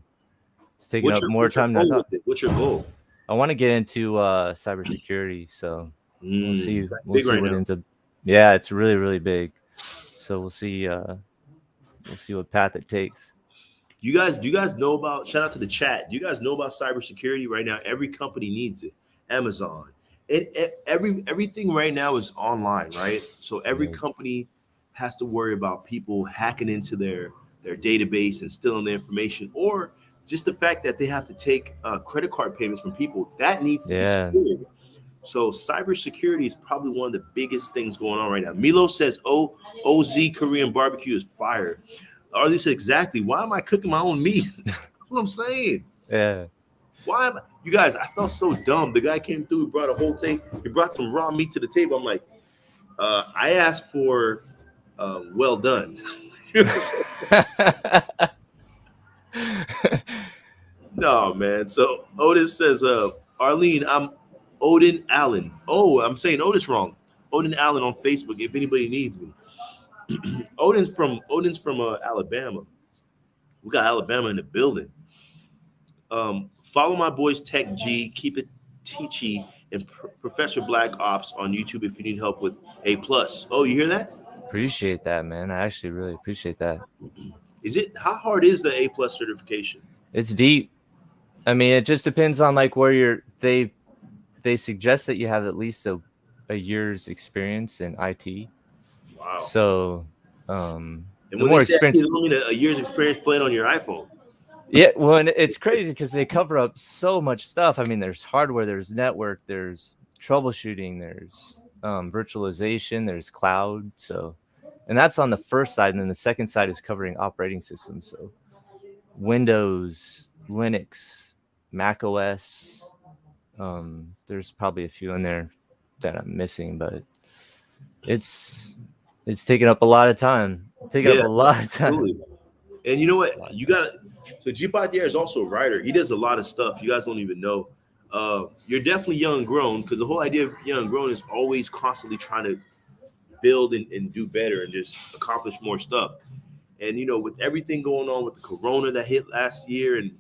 it's taking up more time than I thought. What's your goal? I want to get into cybersecurity, so we'll see Big right what now. ends up. Yeah, it's really, really big. So we'll see what path it takes. Do you guys know about? Shout out to the chat. Do you guys know about cybersecurity right now? Every company needs it. Amazon, everything right now is online, right? So every company has to worry about people hacking into their database and stealing the information, or just the fact that they have to take credit card payments from people. That needs to be secured. So cybersecurity is probably one of the biggest things going on right now. Milo says, "Oh, OZ Korean barbecue is fire." Or at least exactly. Why am I cooking my own meat? That's what I'm saying. Yeah. Why am I? You guys, I felt so dumb. The guy came through, he brought a whole thing. He brought some raw meat to the table. I'm like, I asked for well done. No, man. So Otis says, Arlene, I'm Odin Allen. Oh, I'm saying Otis wrong. Odin Allen on Facebook, if anybody needs me. Odin's from Alabama. We got Alabama in the building. Follow my boys Tech G, keep it teachy, and Professor Black Ops on YouTube if you need help with A+. Oh, you hear that? Appreciate that, man. I actually really appreciate that. How hard is the A+ certification? It's deep. I mean, it just depends on like where they suggest that you have at least a year's experience in IT. Wow. So and the more experience, a year's experience playing on your iPhone. Yeah, well, and it's crazy because they cover up so much stuff. I mean, there's hardware, there's network, there's troubleshooting, there's virtualization, there's cloud. So, and that's on the first side, and then the second side is covering operating systems. So, Windows, Linux, Mac OS. There's probably a few in there that I'm missing, but it's taking up a lot of time. Absolutely. And you know what? You got so G-Pot is also a writer. He does a lot of stuff. You guys don't even know. You're definitely young and grown, because the whole idea of young and grown is always constantly trying to build and do better and just accomplish more stuff. And you know, with everything going on with the corona that hit last year and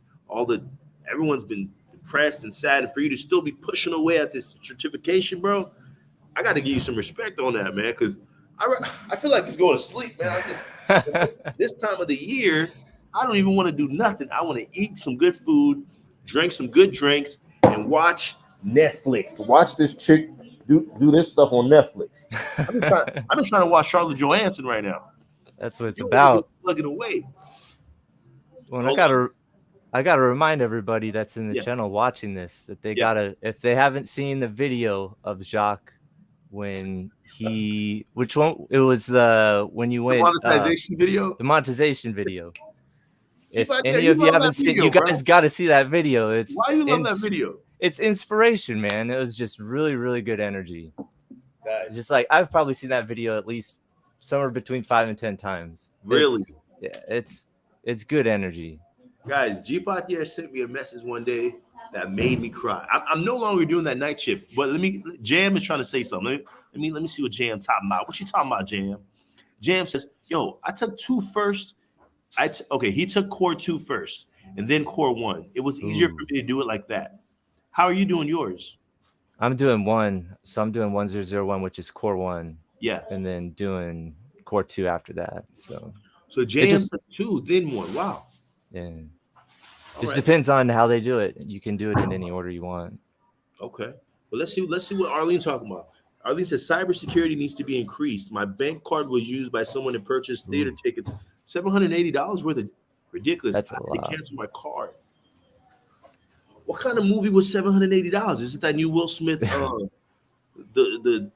everyone's been depressed and sad, and for you to still be pushing away at this certification, bro, I got to give you some respect on that, man, because I feel like just going to sleep, man. This time of the year, I don't even want to do nothing. I want to eat some good food, drink some good drinks, and watch Netflix. Watch this chick do this stuff on Netflix. I'm just trying to watch Charlotte Johansson right now. That's what it's about. Plug it away. Well, I gotta remind everybody that's in the channel watching this that they gotta, if they haven't seen the video of Jacques when which one it was, when you went the monetization video. The monetization video. If any of you haven't seen, you guys got to see that video. Why do you love that video? It's inspiration, man. It was just really, really good energy. Guys, just like I've probably seen that video at least somewhere between 5 and 10 times. Really? It's good energy. Guys, G-Pot here sent me a message one day that made me cry. I'm no longer doing that night shift, but Jam is trying to say something. Let me see what Jam talking about. What you talking about, Jam? Jam says, "Yo, I took 2 first. He took core 2 first, and then core 1. It was easier for me to do it like that. How are you doing yours?" I'm doing 1, so I'm doing 1001, which is core 1. Yeah, and then doing core 2 after that. So Jam took 2, then 1. Wow. Yeah. Just depends on how they do it. You can do it in any order you want. Okay. Well, let's see what Arlene's talking about. Arlene says cybersecurity needs to be increased. My bank card was used by someone to purchase theater tickets. $780 worth of ridiculous. That's a lot. I cancel my card. What kind of movie was $780? Is it that new Will Smith the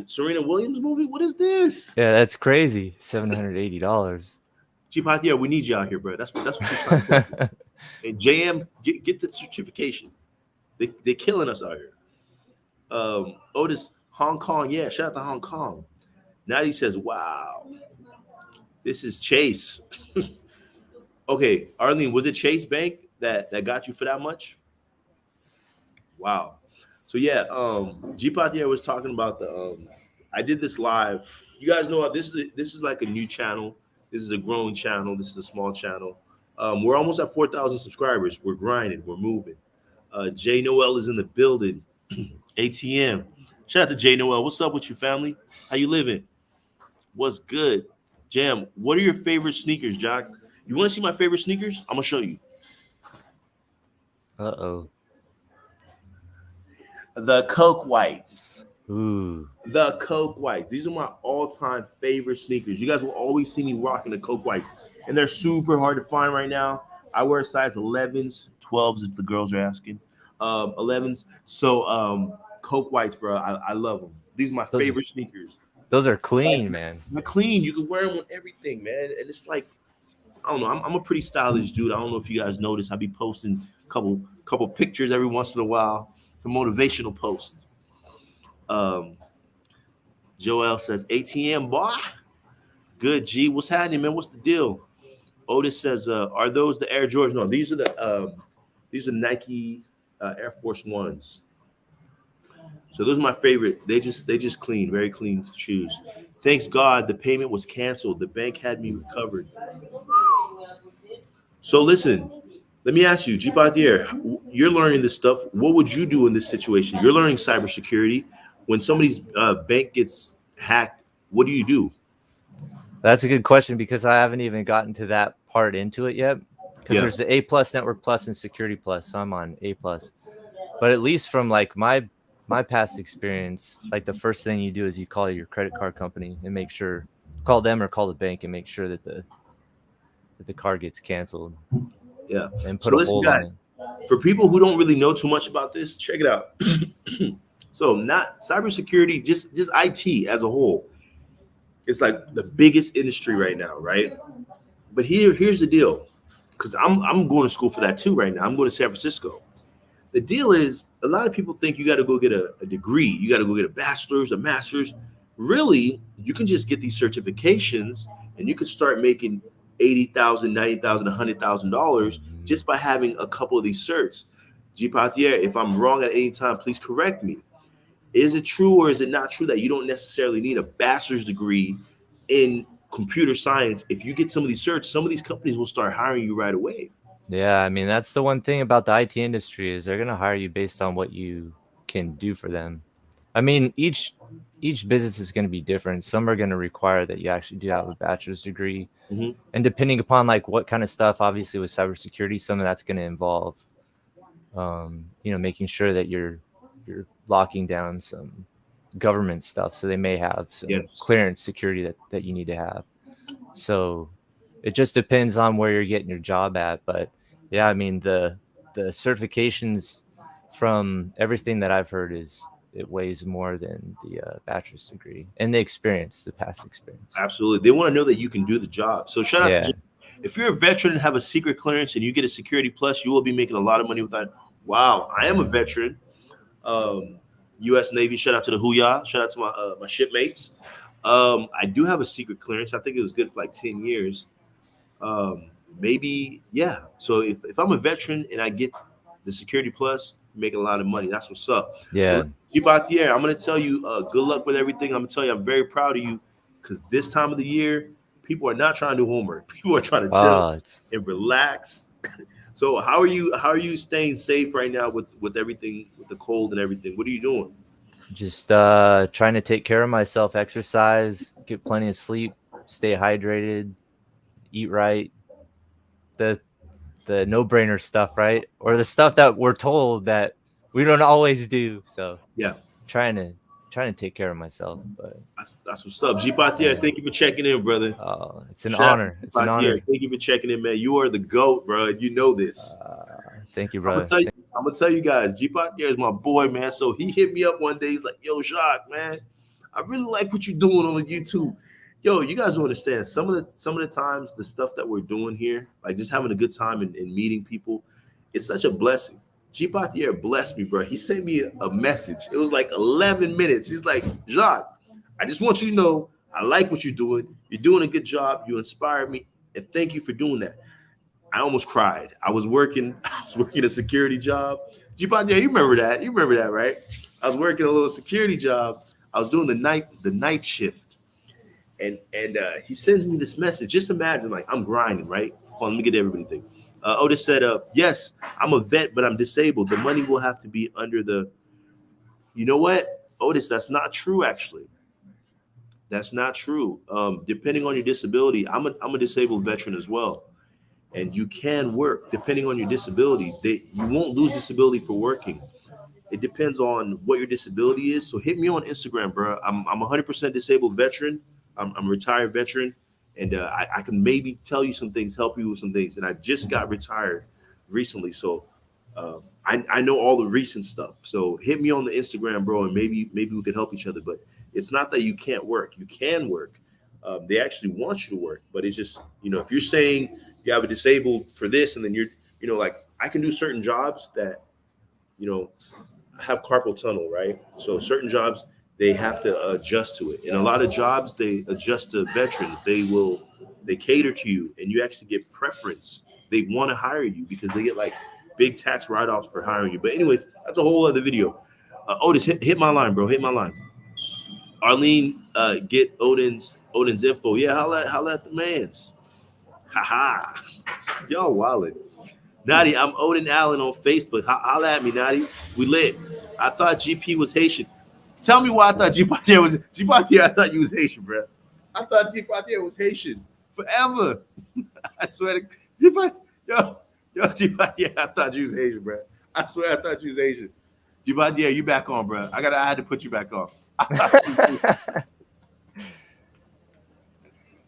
Serena Williams movie? What is this? Yeah, that's crazy. $780. G-Pot, we need you out here, bro. That's what you're trying to do. And JM, get the certification. They're killing us out here. Otis, Hong Kong. Yeah, shout out to Hong Kong. Natty says, wow. This is Chase. Okay, Arlene, was it Chase Bank that got you for that much? Wow. So yeah, G Patier was talking about the I did this live. You guys know this is like a new channel. This is a growing channel. This is a small channel. We're almost at 4,000 subscribers. We're grinding. We're moving. Jay Noel is in the building. ATM. Shout out to Jay Noel. What's up with you, family? How you living? What's good? Jam, what are your favorite sneakers, Jacques? You want to see my favorite sneakers? I'm gonna show you. Uh-oh. The Coke Whites. Ooh. The Coke Whites. These are my all-time favorite sneakers. You guys will always see me rocking the Coke Whites, and they're super hard to find right now. I wear size 11s, 12s if the girls are asking. 11s. So Coke Whites, bro. I love them. These are my favorite sneakers. Those are clean, man. They're clean. You can wear them on everything, man. And it's like, I don't know. I'm a pretty stylish dude. I don't know if you guys notice. I be posting a couple pictures every once in a while. Some motivational posts. Joel says, ATM, boy. Good, G. What's happening, man? What's the deal? Otis says, are those the Air Jordans? No, these are Nike Air Force Ones. So those are my favorite. They just clean, very clean shoes. Thanks God the payment was canceled. The bank had me recovered. So listen, let me ask you, G Patier, you're learning this stuff. What would you do in this situation? You're learning cybersecurity. When somebody's bank gets hacked, what do you do? That's a good question because I haven't even gotten to that part into it yet. Because there's the A plus, Network plus, and Security plus. So I'm on A plus. But at least from like my past experience, like the first thing you do is you call your credit card company and make sure, call them or call the bank and make sure that the card gets canceled. Yeah. And put a hold on it. For people who don't really know too much about this, check it out. So not cybersecurity, just IT as a whole. It's like the biggest industry right now, right? But here's the deal, because I'm going to school for that too right now. I'm going to San Francisco. The deal is, a lot of people think you got to go get a degree. You got to go get a bachelor's, a master's. Really, you can just get these certifications, and you can start making $80,000, $90,000, $100,000 just by having a couple of these certs. G Patier, if I'm wrong at any time, please correct me. Is it true or is it not true that you don't necessarily need a bachelor's degree in computer science? If you get some of these certs, some of these companies will start hiring you right away. Yeah, I mean, that's the one thing about the IT industry is they're going to hire you based on what you can do for them. I mean, each business is going to be different. Some are going to require that you actually do have a bachelor's degree. Mm-hmm. And depending upon like what kind of stuff, obviously with cybersecurity, some of that's going to involve, making sure that you're locking down some government stuff. So they may have some clearance security that you need to have. So it just depends on where you're getting your job at. But yeah, I mean, the certifications from everything that I've heard it weighs more than the bachelor's degree and the past experience. Absolutely. They want to know that you can do the job. So shout out to Jim. If you're a veteran and have a secret clearance and you get a security plus, you will be making a lot of money with that. Wow. I am a veteran. U.S. Navy. Shout out to the Hooyah. Shout out to my shipmates. I do have a secret clearance. I think it was good for like 10 years. Maybe, yeah. So if I'm a veteran and I get the security plus, making a lot of money. That's what's up. Yeah. Keep out the air. I'm going to tell you good luck with everything. I'm going to tell you I'm very proud of you because this time of the year, people are not trying to do homework. People are trying to chill and relax. So how are you staying safe right now with everything, with the cold and everything? What are you doing? Just trying to take care of myself, exercise, get plenty of sleep, stay hydrated, eat right. The no-brainer stuff, right? Or the stuff that we're told that we don't always do. So yeah, trying to take care of myself. But that's what's up. G Patier, thank you for checking in, brother. It's an honor. It's an honor. Thank you for checking in, man. You are the GOAT, bro. You know this. Thank you, brother. I'm gonna tell you guys, G Patier is my boy, man. So he hit me up one day. He's like, "Yo, Jacques, man, I really like what you're doing on YouTube." Yo, you guys don't understand. Some of the times, the stuff that we're doing here, like just having a good time and meeting people, it's such a blessing. G Patier blessed me, bro. He sent me a message. It was like 11 minutes. He's like, Jacques, I just want you to know I like what you're doing. You're doing a good job. You inspired me, and thank you for doing that. I almost cried. I was working a security job, Yeah, you remember that? You remember that, right? I was working a little security job. I was doing the night shift, and he sends me this message. Just imagine, like I'm grinding, right? Hold on, let me get everybody thing. Otis said, "Yes, I'm a vet, but I'm disabled. The money will have to be under the." You know what, Otis? That's not true. Actually, that's not true. Depending on your disability, I'm a disabled veteran as well, and you can work depending on your disability. You won't lose disability for working. It depends on what your disability is. So hit me on Instagram, bro. I'm 100% disabled veteran. I'm a retired veteran, and I can maybe tell you some things, help you with some things. And I just got retired recently, so I know all the recent stuff. So hit me on the Instagram, bro, and maybe we could help each other. But it's not that you can't work. You can work. They actually want you to work, but it's just, if you're saying you have a disabled for this, and then you're, like I can do certain jobs that, have carpal tunnel, right? So certain jobs, they have to adjust to it. And a lot of jobs, they adjust to veterans. They cater to you, and you actually get preference. They want to hire you because they get like big tax write-offs for hiring you. But anyways, that's a whole other video. Otis, hit my line, bro. Hit my line. Arlene, get Odin's info. Yeah, holla at the mans. Haha. Y'all wildin'. Nadi, I'm Odin Allen on Facebook. Holla at me, Nadi. We lit. I thought GP was Haitian. Tell me why I thought GP was GP. I thought you was Haitian, bro. I thought GP was Haitian forever. I swear to GP. Yo, GP. I thought you was Haitian, bro. I swear I thought you was Haitian. GP, you back on, bro. I had to put you back on.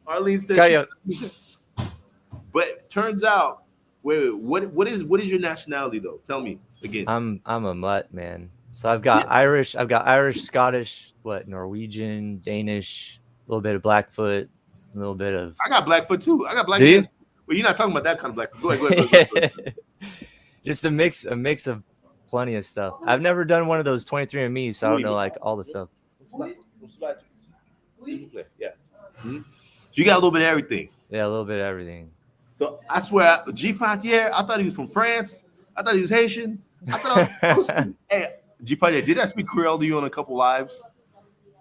Arlene said, but turns out. Wait, what is your nationality though? Tell me again. I'm a mutt, man. So I've got Irish, Scottish, Norwegian, Danish, a little bit of Blackfoot, a little bit of. I got Blackfoot too. I got Blackfoot. Do you? Well, you're not talking about that kind of Blackfoot. Go ahead. Just a mix of plenty of stuff. I've never done one of those 23andMe, so I don't know like all the stuff. Yeah. So you got a little bit of everything. Yeah, a little bit of everything. So I swear, G Patier, I thought he was from France. I thought he was Haitian. I thought I was hey, G Patier, did I speak Creole to you on a couple lives?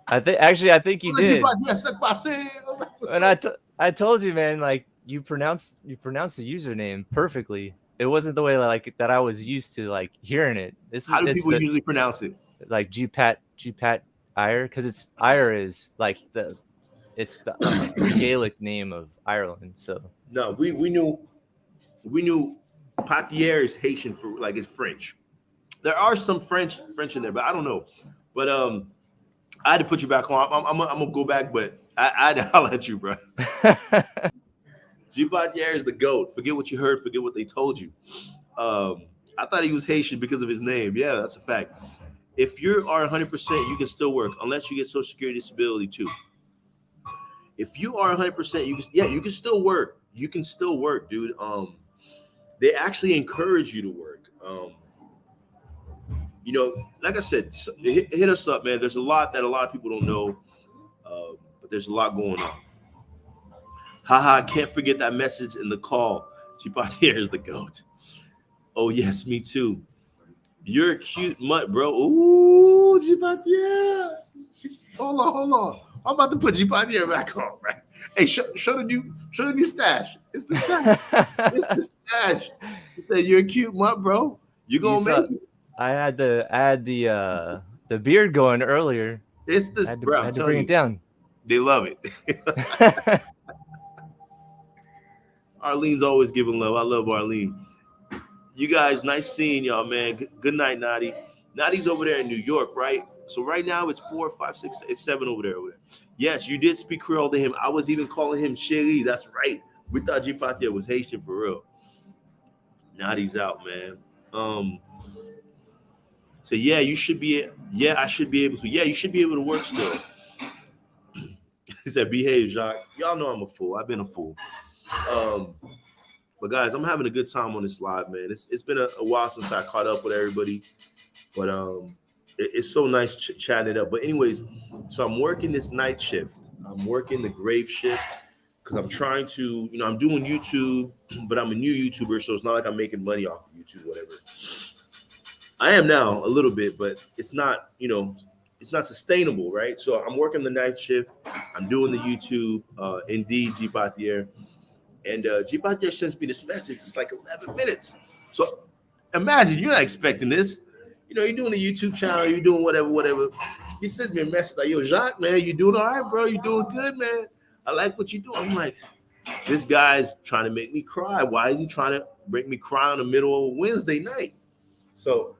I think you did. And I told you, man, like you pronounced the username perfectly. It wasn't the way like that I was used to like hearing it. How do people usually pronounce it? Like G Pat Ire, because it's Ire is like it's the Gaelic name of Ireland. So no, we knew Patier is Haitian for like it's French. There are some French in there, but I don't know. But I had to put you back on. I'm gonna go back, but I had to holler at you, bro. G Patier is the GOAT. Forget what you heard. Forget what they told you. I thought he was Haitian because of his name. Yeah, that's a fact. If you are 100%, you can still work unless you get Social Security disability too. If you are 100%, you can still work. You can still work, dude. They actually encourage you to work. Like I said, hit us up, man. There's a lot that a lot of people don't know, but there's a lot going on. Haha, can't forget that message in the call. Chipotle is the GOAT. Oh, yes, me too. You're a cute mutt, bro. Ooh, Chipotle. Hold on. I'm about to put Chipotle back on, right? Hey, show the new stash. It's the stash. It's the stash. You said you're a cute mutt, bro. You're gonna make it. I had the beard going earlier. It's this, bro. I had to bring it down. They love it. Arlene's always giving love. I love Arlene. You guys, nice seeing y'all, man. Good night, Nadi. Nadi's over there in New York, right? So right now it's 4, 5, 6, it's 7 over there. Yes, you did speak Creole to him. I was even calling him Chérie. That's right. We thought G Patia was Haitian for real. Nadi's out, man. So yeah, you should be. Yeah, I should be able to. Yeah, you should be able to work still. He said, "Behave, Jacques." Y'all know I'm a fool. I've been a fool. But guys, I'm having a good time on this live, man. It's been a while since I caught up with everybody, but it's so nice chatting it up. But anyways, so I'm working this night shift. I'm working the grave shift because I'm trying to, I'm doing YouTube, but I'm a new YouTuber, so it's not like I'm making money off of YouTube, whatever. I am now a little bit, but it's not, it's not sustainable, right? So I'm working the night shift. I'm doing the YouTube, indeed, Jipatier. And Jipatier sends me this message. It's like 11 minutes. So imagine you're not expecting this. You're doing a YouTube channel, you're doing whatever. He sends me a message like, yo, Jacques, man, you doing all right, bro? You doing good, man? I like what you're doing. I'm like, this guy's trying to make me cry. Why is he trying to make me cry in the middle of a Wednesday night? So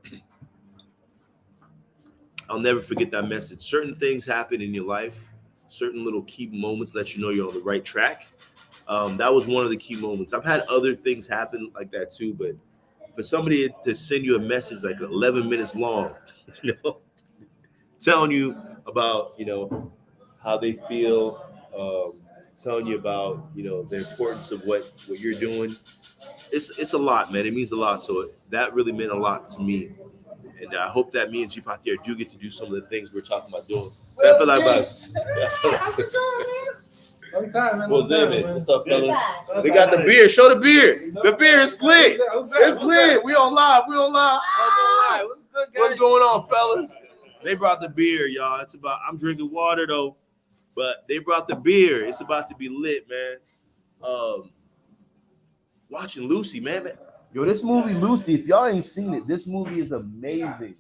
I'll never forget that message. Certain things happen in your life. Certain little key moments let you know you're on the right track. That was one of the key moments. I've had other things happen like that too, but for somebody to send you a message like 11 minutes long, telling you about, how they feel, telling you about, the importance of what you're doing. It's a lot, man. It means a lot. So that really meant a lot to me. And I hope that me and Jipatier do get to do some of the things we're talking about doing. I feel like What's up, fellas? They got the beer. Show the beer. The beer is lit. It's lit. We on live. What's going on, fellas? They brought the beer, y'all. I'm drinking water though, but they brought the beer. It's about to be lit, man. Watching Lucy, man. Yo, this movie, Lucy, if y'all ain't seen it, this movie is amazing.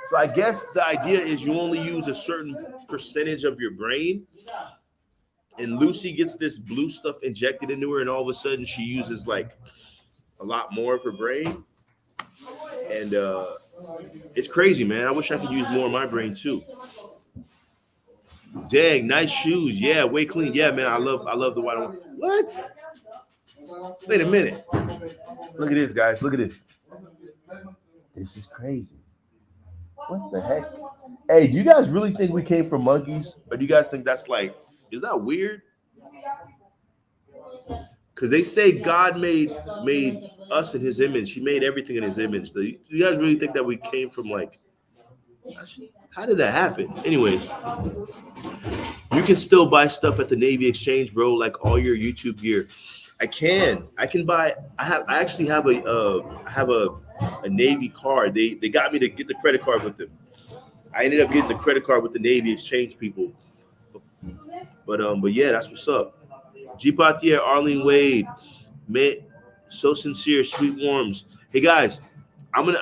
So I guess the idea is you only use a certain percentage of your brain. And Lucy gets this blue stuff injected into her, and all of a sudden she uses like a lot more of her brain. And it's crazy, man. I wish I could use more of my brain too. Dang, nice shoes. Yeah, way clean. Yeah, man. I love the white one. What? Wait a minute. Look at this, guys. Look at this. This is crazy. What the heck? Hey, do you guys really think we came from monkeys? Or do you guys think that's like, is that weird? Because they say God made us in his image. He made everything in his image. Do you guys really think that we came from like, how did that happen? Anyways, you can still buy stuff at the Navy Exchange, bro, like all your YouTube gear. I can buy. I actually have a Navy card. They got me to get the credit card with them. I ended up getting the credit card with the Navy Exchange people. But yeah, that's what's up. G Patier, Arlene Wade, man, so sincere, sweet warms. Hey guys, I'm gonna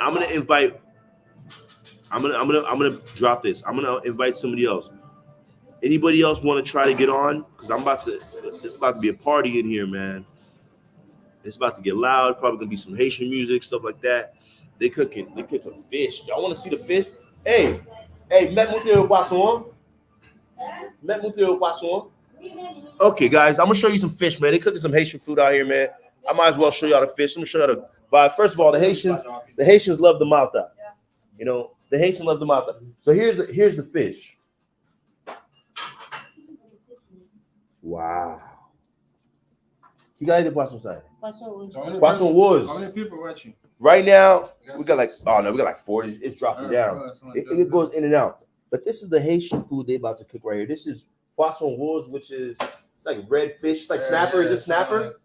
drop this. I'm gonna invite somebody else. Anybody else want to try to get on? Because it's about to be a party in here, man. It's about to get loud. Probably gonna be some Haitian music, stuff like that. They cooking fish. Y'all want to see the fish? Hey, met monter au poisson. Met monter au poisson. Okay, guys, I'm gonna show you some fish, man. They cooking some Haitian food out here, man. I might as well show y'all the fish. I'm gonna show y'all but first of all, the Haitians love the malta. The Haitians love the malta. So here's the fish. Wow. You got any poisson side? Poisson was. How many people watching? Right now, we got like 40. It's dropping down. It goes in and out. But this is the Haitian food they about to cook right here. This is poisson was, which is it's like red fish. It's like snapper. Is it snapper?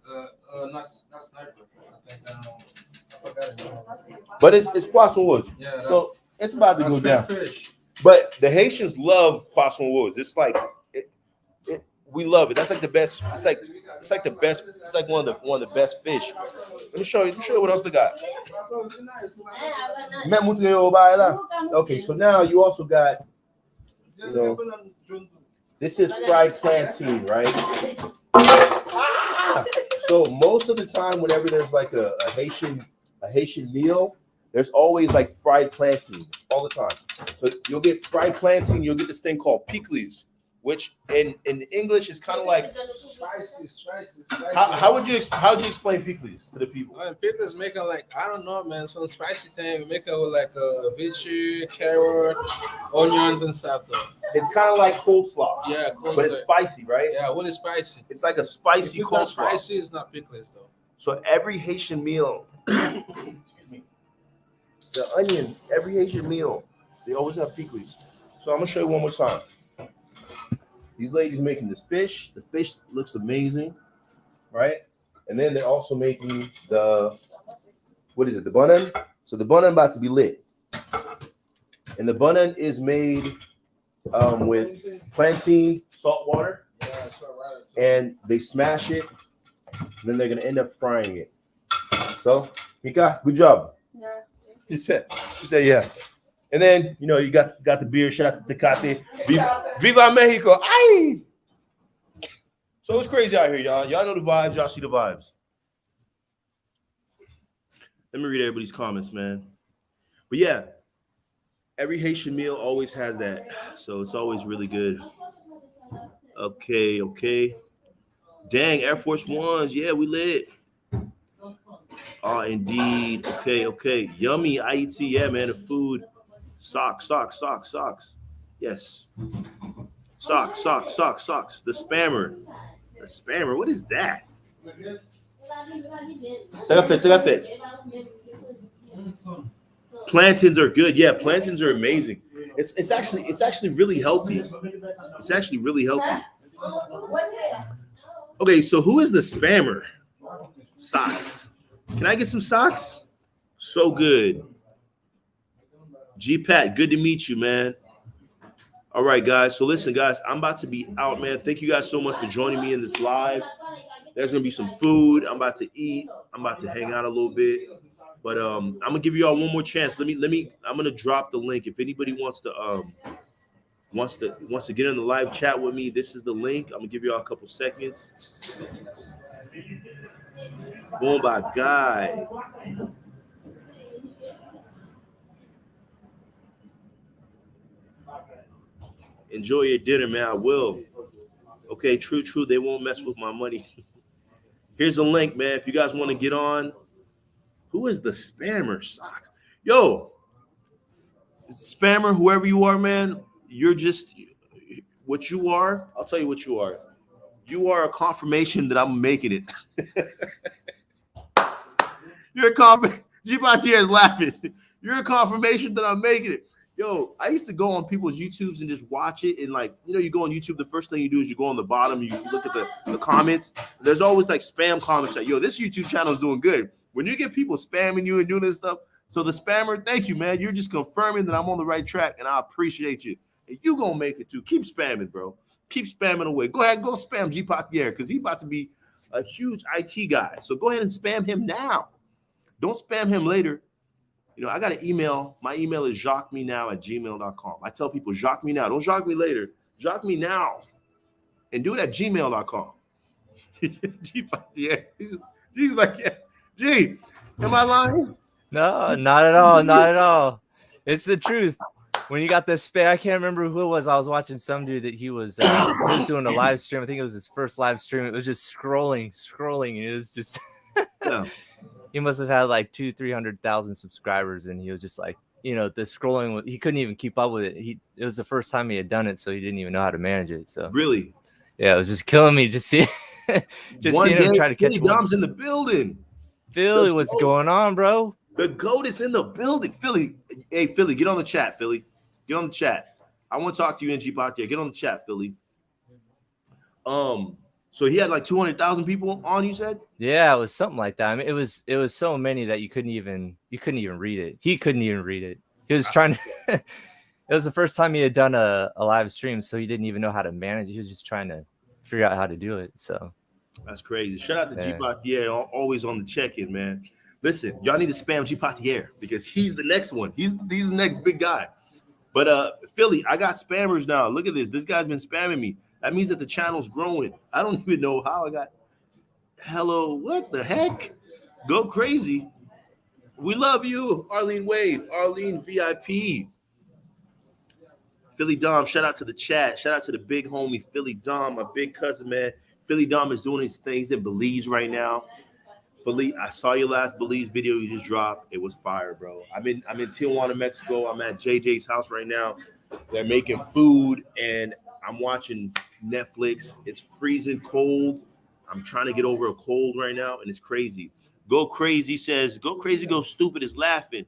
Not snapper. I think I forgot it. But it's poisson was. Yeah, so it's about to go down. Fish. But the Haitians love poisson was. It's like we love it. That's like the best. It's like the best. It's like one of the best fish. Let me show you what else they got. Okay, so now you also got, this is fried plantain, right? So most of the time, whenever there's like a Haitian meal, there's always like fried plantain all the time. So you'll get fried plantain. You'll get this thing called pickles, which in English is kind of like spicy. How would you explain pickles to the people? Pickles making like, I don't know, man, some spicy thing. Make it with like a veggie, carrot, onions and stuff though. It's kind of like coleslaw. Yeah, but it's spicy, right? Yeah, when it's spicy. It's like a spicy if it's coleslaw. not spicy, it's not pickles though. So every Haitian meal, excuse me, the onions, every Haitian meal, they always have pickles. So I'm gonna show you one more time. These ladies making this fish. The fish looks amazing, right? And then they're also making the, what is it? The banan? So the bun about to be lit. And the bun is made with plantain, salt water, and they smash it. And then they're gonna end up frying it. So, Mika, good job. Yeah. She said, yeah. And then you got the beer. Shout out to Tecate. Viva Mexico! Ay! So it's crazy out here, y'all. Y'all know the vibes. Y'all see the vibes. Let me read everybody's comments, man. But yeah, every Haitian meal always has that. So it's always really good. Okay. Dang, Air Force Ones. Yeah, we lit. Oh, indeed. Okay. Yummy IT. Yeah, man, the food. Socks. Yes. Socks. The spammer. What is that? Segafit. Plantains are good. Yeah, plantains are amazing. It's actually really healthy. It's actually really healthy. Okay, so who is the spammer? Socks. Can I get some socks? So good. G-Pat, good to meet you, man. All right, guys. So listen, guys, I'm about to be out, man. Thank you guys so much for joining me in this live. There's gonna be some food. I'm about to eat. I'm about to hang out a little bit. But I'm gonna give you all one more chance. I'm gonna drop the link. If anybody wants to get in the live chat with me, this is the link. I'm gonna give you all a couple seconds. Boom by guy. Enjoy your dinner, man. I will. Okay, true. They won't mess with my money. Here's a link, man. If you guys want to get on. Who is the spammer? Socks. Yo, spammer, whoever you are, man, you're just what you are. I'll tell you what you are. You are a confirmation that I'm making it. You're a confirmation. G-Batier is laughing. You're a confirmation that I'm making it. Yo, I used to go on people's YouTubes and just watch it. And you go on YouTube, the first thing you do is you go on the bottom, you look at the comments. There's always spam comments like, yo, this YouTube channel is doing good. When you get people spamming you and doing this stuff, so the spammer, thank you, man. You're just confirming that I'm on the right track, and I appreciate you. And you gonna make it too. Keep spamming, bro. Keep spamming away. Go ahead, go spam G-Patier because he's about to be a huge IT guy. So go ahead and spam him now. Don't spam him later. I got an email. My email is jacquesmenow@gmail.com. I tell people, Jacques me now. Don't Jacques me later. Jacques me now. And do it at gmail.com. G-Patier. He's like, yeah. Gee, am I lying? No, not at all. Not at all. It's the truth. When you got this spam, I can't remember who it was. I was watching some dude that he was doing a live stream. I think it was his first live stream. It was just scrolling. And it was just Yeah. He must have had 200,000-300,000 subscribers, and he was just the scrolling. He couldn't even keep up with it. It was the first time he had done it, so he didn't even know how to manage it. So really, yeah, it was just killing me. Just seeing him try to catch Philly Dom's in the building. Philly, what's going on, bro? The GOAT is in the building. Philly, hey, Philly, get on the chat, Philly. Get on the chat. I want to talk to you in G-Patier. Get on the chat, Philly. So he had 200,000 people on, you said? Yeah, it was something like that. I mean, it was so many that you couldn't even read it. He couldn't even read it. He was trying to it was the first time he had done a live stream, so he didn't even know how to manage it. He was just trying to figure out how to do it. So that's crazy. Shout out to G-Patier, always on the check-in, man. Listen, y'all need to spam G-Patier because he's the next one. He's the next big guy. But Philly, I got spammers now. Look at this. This guy's been spamming me. That means that the channel's growing. I don't even know how I got. Hello, what the heck? Go crazy. We love you, Arlene Wade, Arlene VIP. Philly Dom, shout out to the chat. Shout out to the big homie, Philly Dom, my big cousin, man. Philly Dom is doing his things in Belize right now. Philly, I saw your last Belize video you just dropped. It was fire, bro. I'm in Tijuana, Mexico. I'm at JJ's house right now. They're making food, and I'm watching Netflix. It's freezing cold. I'm trying to get over a cold right now, and it's crazy. Go Crazy says, go crazy, go stupid is laughing.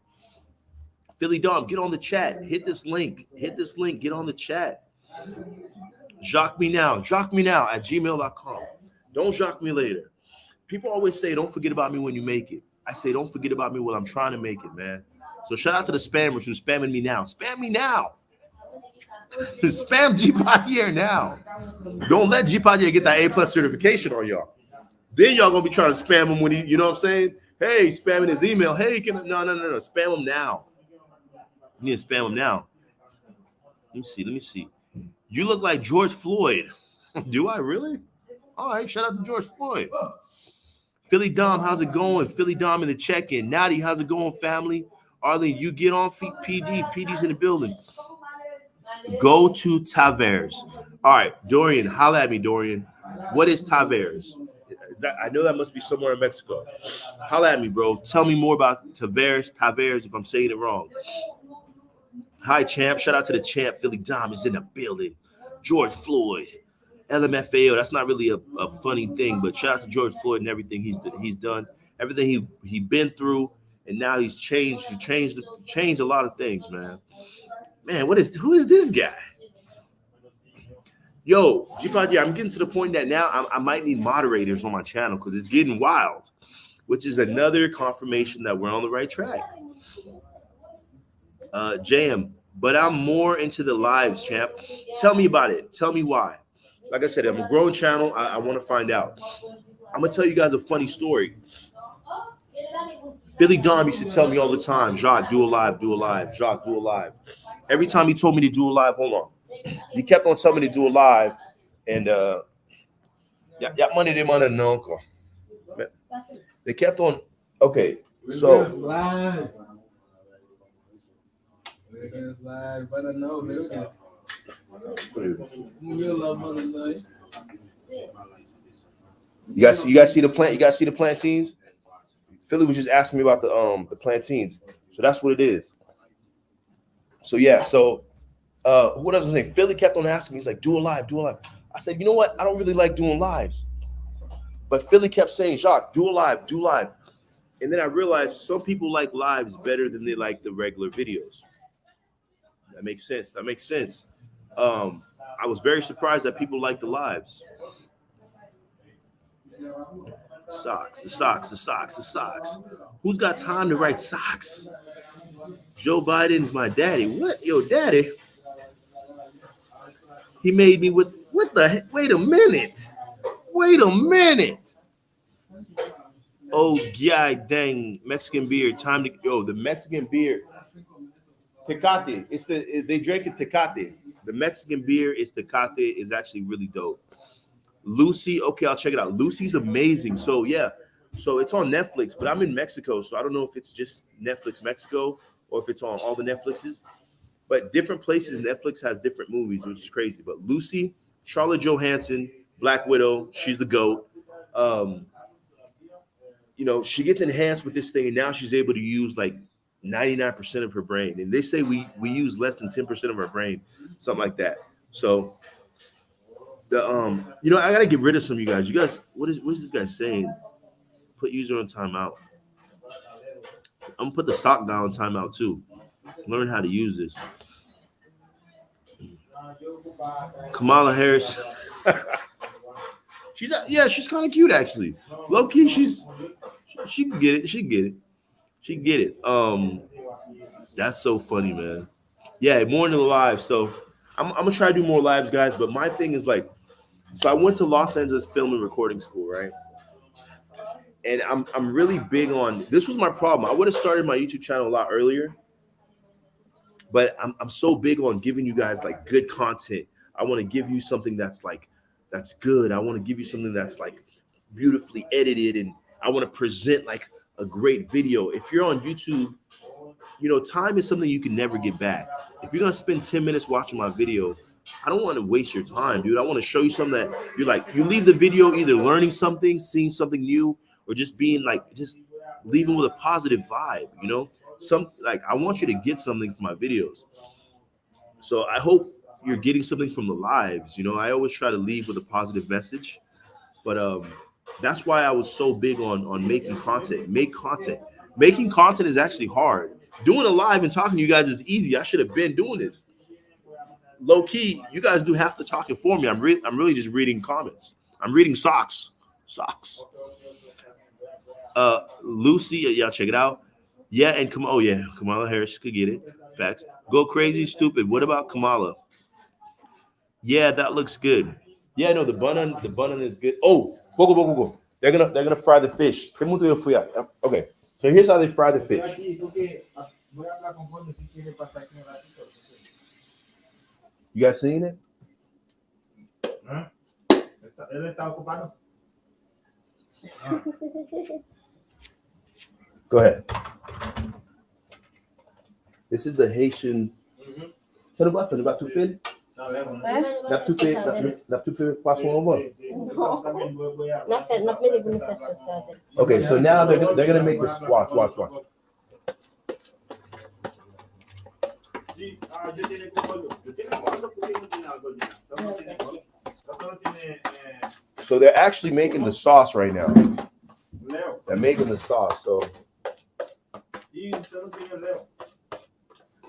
Philly Dom, get on the chat. Hit this link. Get on the chat. Jacques me now at gmail.com. Don't Jacques me later. People always say, don't forget about me when you make it. I say, don't forget about me while I'm trying to make it, man. So shout out to the spammers who's spamming me now. Spam me now. Spam G Padier now. Don't let G Padier get that A+ certification on y'all. Then y'all gonna be trying to spam him when he, you know what I'm saying? Hey, spamming his email. Hey, no. Spam him now. You need to spam him now. Let me see. You look like George Floyd. Do I really? All right, shout out to George Floyd. Philly Dom, how's it going? Philly Dom in the check-in. Natty, how's it going, family? Arlene, you get on PD. PD's in the building. Go to Tavares. All right, Dorian, holla at me, Dorian. What is Tavares? I know that must be somewhere in Mexico. Holla at me, bro. Tell me more about Tavares, if I'm saying it wrong. Hi, champ. Shout out to the champ. Philly Dom is in the building. George Floyd. LMFAO. That's not really a funny thing, but shout out to George Floyd and everything he's done, everything he been through, and now he's changed. He changed a lot of things, man. Man, who is this guy? Yo, G-Pod, I'm getting to the point that now I might need moderators on my channel because it's getting wild, which is another confirmation that we're on the right track. JM, but I'm more into the lives, champ. Tell me about it. Tell me why. Like I said, I'm a growing channel. I want to find out. I'm going to tell you guys a funny story. Philly Dom used to tell me all the time, Jacques, do a live. Jacques, do a live. Every time he told me to do a live, hold on. He kept on telling me to do a live. And money, no. They kept on. Okay, so. You guys see the plant? You guys see the plantains? Philly was just asking me about the plantains, so that's what it is. So yeah, so what else was I saying? Philly kept on asking me. He's like, do a live. I said, you know what? I don't really like doing lives, but Philly kept saying, Jacques, do a live. And then I realized some people like lives better than they like the regular videos. That makes sense. I was very surprised that people like the lives. The socks. Who's got time to write socks? Joe Biden's my daddy. What? Yo, daddy? He made me with, what the heck? Wait a minute. Oh, yeah, dang. Mexican beer. Time to, the Mexican beer. Tecate. They drink it Tecate. The Mexican beer is Tecate. Is actually really dope. Lucy, okay, I'll check it out. Lucy's amazing. So yeah, so it's on Netflix, but I'm in Mexico, so I don't know if it's just Netflix Mexico or if it's on all the Netflixes. But different places, Netflix has different movies, which is crazy. But Lucy, Charlotte Johansson, Black Widow, she's the GOAT. She gets enhanced with this thing, and now she's able to use like 99% of her brain. And they say we use less than 10% of our brain, something like that. So I gotta get rid of some of you guys. You guys, what is this guy saying? Put user on timeout. I'm gonna put the sock down on timeout too. Learn how to use this. Kamala Harris. she's kind of cute actually. Low key, she can get it. That's so funny, man. Yeah, more into the live. So I'm gonna try to do more lives, guys. But my thing is like, so I went to Los Angeles Film and Recording School, right? And I'm really big on, this was my problem. I would have started my YouTube channel a lot earlier, but I'm so big on giving you guys like good content. I want to give you something that's good. I want to give you something that's like beautifully edited, and I want to present like a great video. If you're on YouTube, time is something you can never get back. If you're gonna spend 10 minutes watching my video, I don't want to waste your time, dude. I want to show you something that you're like, you leave the video either learning something, seeing something new, or just being like, just leaving with a positive vibe, I want you to get something from my videos. So I hope you're getting something from the lives. I always try to leave with a positive message, but that's why I was so big on making content. Making content is actually hard. Doing a live and talking to you guys is easy. I should have been doing this. Low key, you guys do half the talking for me. I'm really just reading comments. I'm reading socks. Lucy, y'all check it out. Yeah, and Kamala Harris could get it. Facts. Go crazy, stupid. What about Kamala? Yeah, that looks good. Yeah, no, the bun is good. Oh, go. They're gonna fry the fish. Okay, so here's how they fry the fish. You guys seen it? Go ahead. This is the Haitian. Ça ne va tout faire. Okay, so now they're gonna make this. Watch. So they're actually making the sauce right now. They're making the sauce. So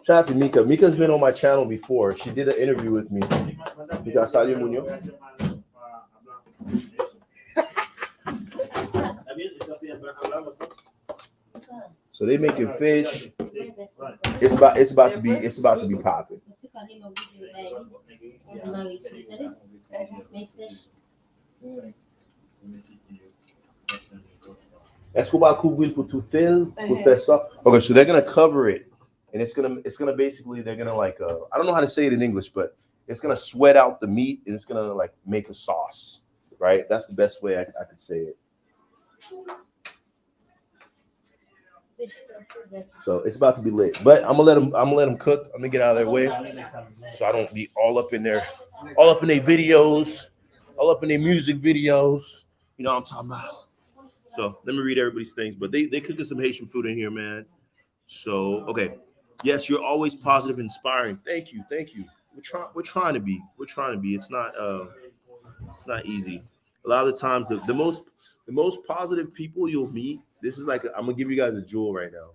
shout out to Mika. Mika's been on my channel before. She did an interview with me. Mika, salut, Munyo. So they making fish. It's about to be popping. Est-ce qu'on va couvrir pour tout faire ça? Okay, so they're gonna cover it, and it's gonna basically they're gonna like I don't know how to say it in English, but it's gonna sweat out the meat and it's gonna like make a sauce, right? That's the best way I could say it. So it's about to be lit, but I'm gonna let them cook. I'm gonna get out of their way, so I don't be all up in their videos, all up in their music videos. You know what I'm talking about? So let me read everybody's things, but they cooking some Haitian food in here, man. So okay, yes, you're always positive, inspiring. Thank you. We're trying to be. It's not easy. A lot of the times, the most positive people you'll meet. This is like I'm gonna give you guys a jewel right now.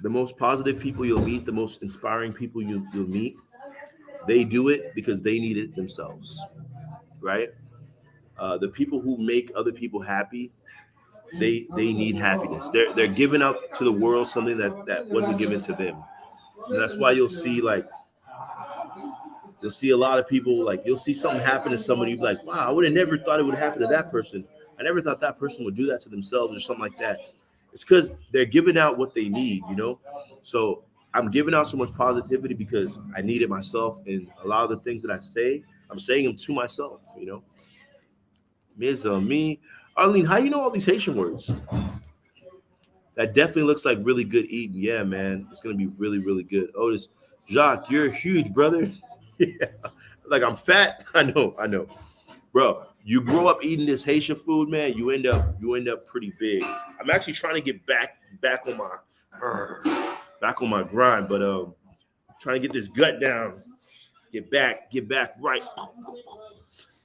The most positive people you'll meet, the most inspiring people you'll meet, they do it because they need it themselves, right? The people who make other people happy, they need happiness. They're giving up to the world something that wasn't given to them. And that's why you'll see a lot of people, like you'll see something happen to somebody, you'll be like, wow, I would have never thought it would happen to that person. I never thought that person would do that to themselves or something like that. It's because they're giving out what they need, you know? So I'm giving out so much positivity because I need it myself. And a lot of the things that I say, I'm saying them to myself, you know? Me. Arlene, how you know all these Haitian words? That definitely looks like really good eating. Yeah, man. It's going to be really, really good. Otis, Jacques, you're huge, brother. Yeah. Like I'm fat. I know. Bro, you grow up eating this Haitian food, man, you end up pretty big. I'm actually trying to get back on my grind, but trying to get this gut down, get back right.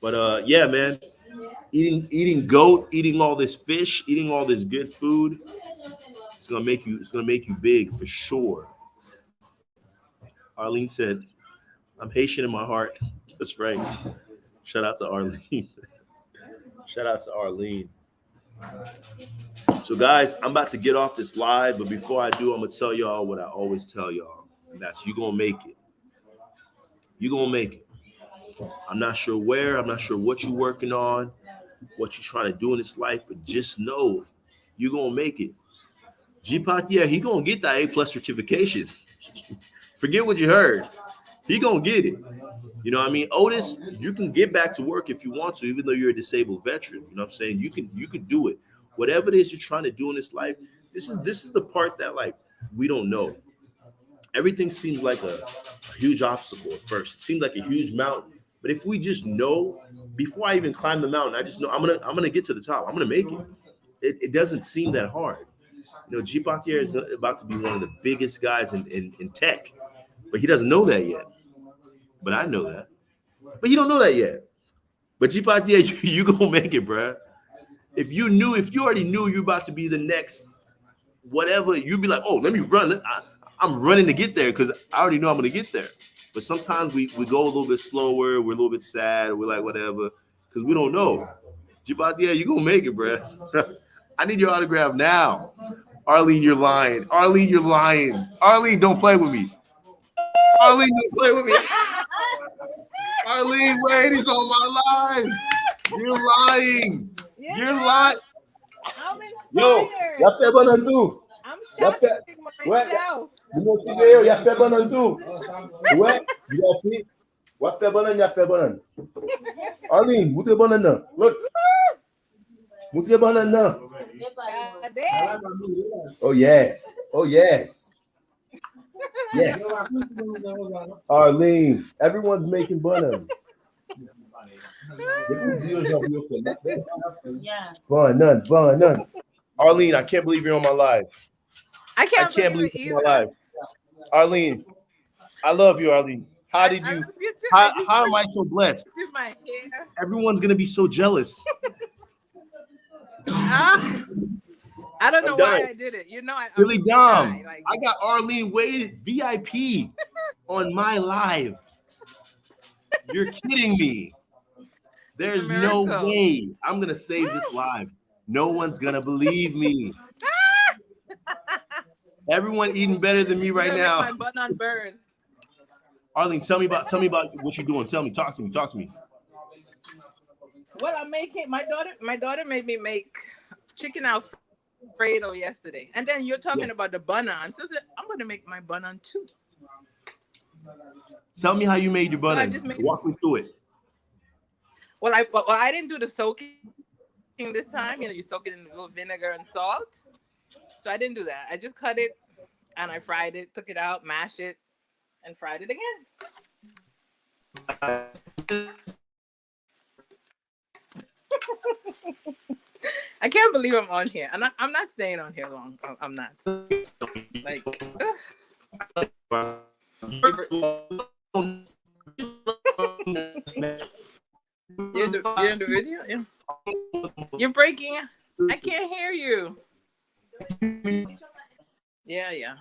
But yeah, man, eating goat, eating all this fish, eating all this good food, it's gonna make you big for sure. Arlene said, I'm Haitian in my heart. That's right. Shout out to Arlene. So guys, I'm about to get off this live, but before I do, I'm gonna tell y'all what I always tell y'all, and that's you're gonna make it. You're gonna make it. I'm not sure where, I'm not sure what you're working on, what you're trying to do in this life, but just know you're gonna make it. G Patier, he gonna get that A+ certification. Forget what you heard. He gonna get it. You know what I mean? Otis, you can get back to work if you want to, even though you're a disabled veteran. You know what I'm saying? You can do it. Whatever it is you're trying to do in this life, this is the part that like we don't know. Everything seems like a huge obstacle at first. It seems like a huge mountain. But if we just know, before I even climb the mountain, I just know I'm gonna get to the top. I'm gonna make it. It doesn't seem that hard. You know, G Patier is about to be one of the biggest guys in tech, but he doesn't know that yet. But I know that. But you don't know that yet. But G Patier, you gonna make it, bruh. If you already knew you're about to be the next whatever, you'd be like, oh, let me run. I'm running to get there because I already know I'm gonna get there. But sometimes we go a little bit slower, we're a little bit sad, we're like whatever, because we don't know. Jabadia, you gonna make it, bro. I need your autograph now. Arlene, you're lying. Arlene, you're lying. Arlene, don't play with me. Arlene, don't play with me. Arlene, wait, he's on my live. You're lying. Yeah. You're lying. I'm inspired. Yo, ya fait bon en tout. I'm Ya fait. shocking Ouais, myself. you know video, ya fait bon en tout. Ouais, you guys see? What fait bon en, ya fait bon en. Arlene, moutre bon en nan. Look. Moutre bon en nan. Oh yes. Oh yes. Yes. Arlene, everyone's making bonham. None. Arlene, I can't believe you're on my live. I can't believe it you're on either. my live. Arlene, I love you, Arlene. How did you? How am I so blessed? My hair. Everyone's gonna be so jealous. I don't know I'm why done. I did it. You know, I Really dumb. Like, I got Arlene Wade VIP on my live. You're kidding me. There's no way I'm gonna save this live. No one's gonna believe me. Everyone eating better than me right now. My butt not burn. Arlene, tell me about what you're doing. Tell me, talk to me. Well, I'm making my daughter made me make chicken Alfredo yesterday, and then you're talking about the bun-on. So I said, I'm gonna make my bun-on too. Tell me how you made your bun-on. Walk me through it. Well, I didn't do the soaking this time. You know, you soak it in a little vinegar and salt. So I didn't do that. I just cut it and I fried it, took it out, mashed it, and fried it again. I can't believe I'm on here. I'm not staying on here long. I'm not. Like, you're in the video? Yeah. You're breaking. I can't hear you. Yeah.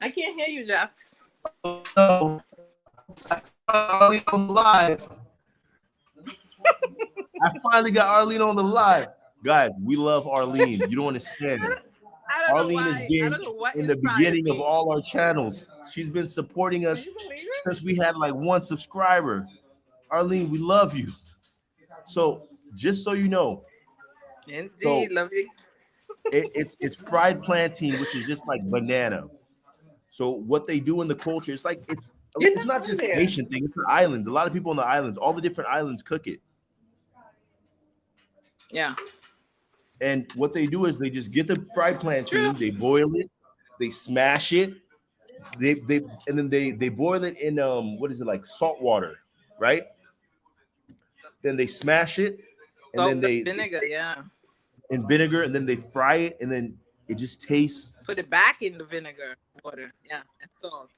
I can't hear you, Jacques. I'm live. I finally got Arlene on the live. Guys, we love Arlene. You don't understand. Arlene has been in the beginning of all our channels. She's been supporting us since we had like 1 subscriber. Arlene, we love you. So just so you know, indeed, love you. It's fried plantain, which is just like banana. So what they do in the culture, it's not just a Haitian thing. It's the islands. A lot of people on the islands, all the different islands cook it. Yeah. And what they do is they just get the fried plantain, they boil it, they smash it, they boil it in what is it, like salt water, right? Then they smash it, and then they vinegar, in vinegar, and then they fry it, and then it just tastes. Put it back in the vinegar water, and salt,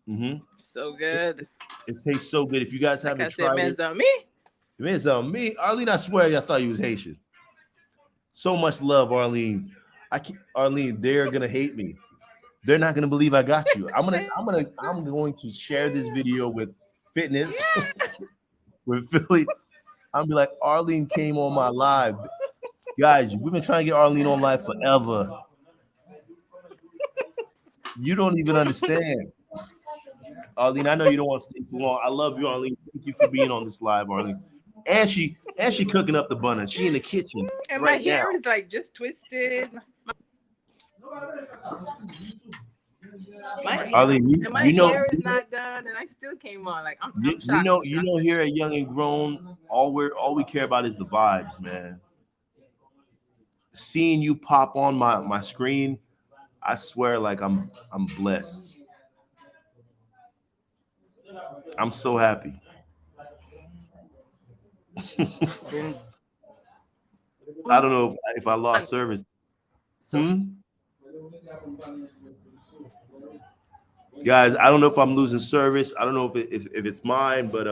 Mm-hmm. So good. It tastes so good. If you guys haven't tried it, it's on me. Arlene, I swear, I thought you was Haitian. So much love, Arlene. Arlene, they're gonna hate me. They're not gonna believe I got you. I'm going to share this video with Fitness, with Philly. I'm gonna be like, Arlene came on my live. Guys, we've been trying to get Arlene on live forever. You don't even understand. Arlene, I know you don't want to stay too long. I love you, Arlene. Thank you for being on this live, Arlene. And she cooking up the bun. She in the kitchen. And right my hair now. is like just twisted. Arlene, my hair is not done, and I still came on. Like I'm shocked. You know, here at Young and Grown, all we care about is the vibes, man. Seeing you pop on my screen, I swear, like I'm blessed. I'm so happy. I don't know if I lost service. Guys, I don't know if I'm losing service. I don't know if it's mine, but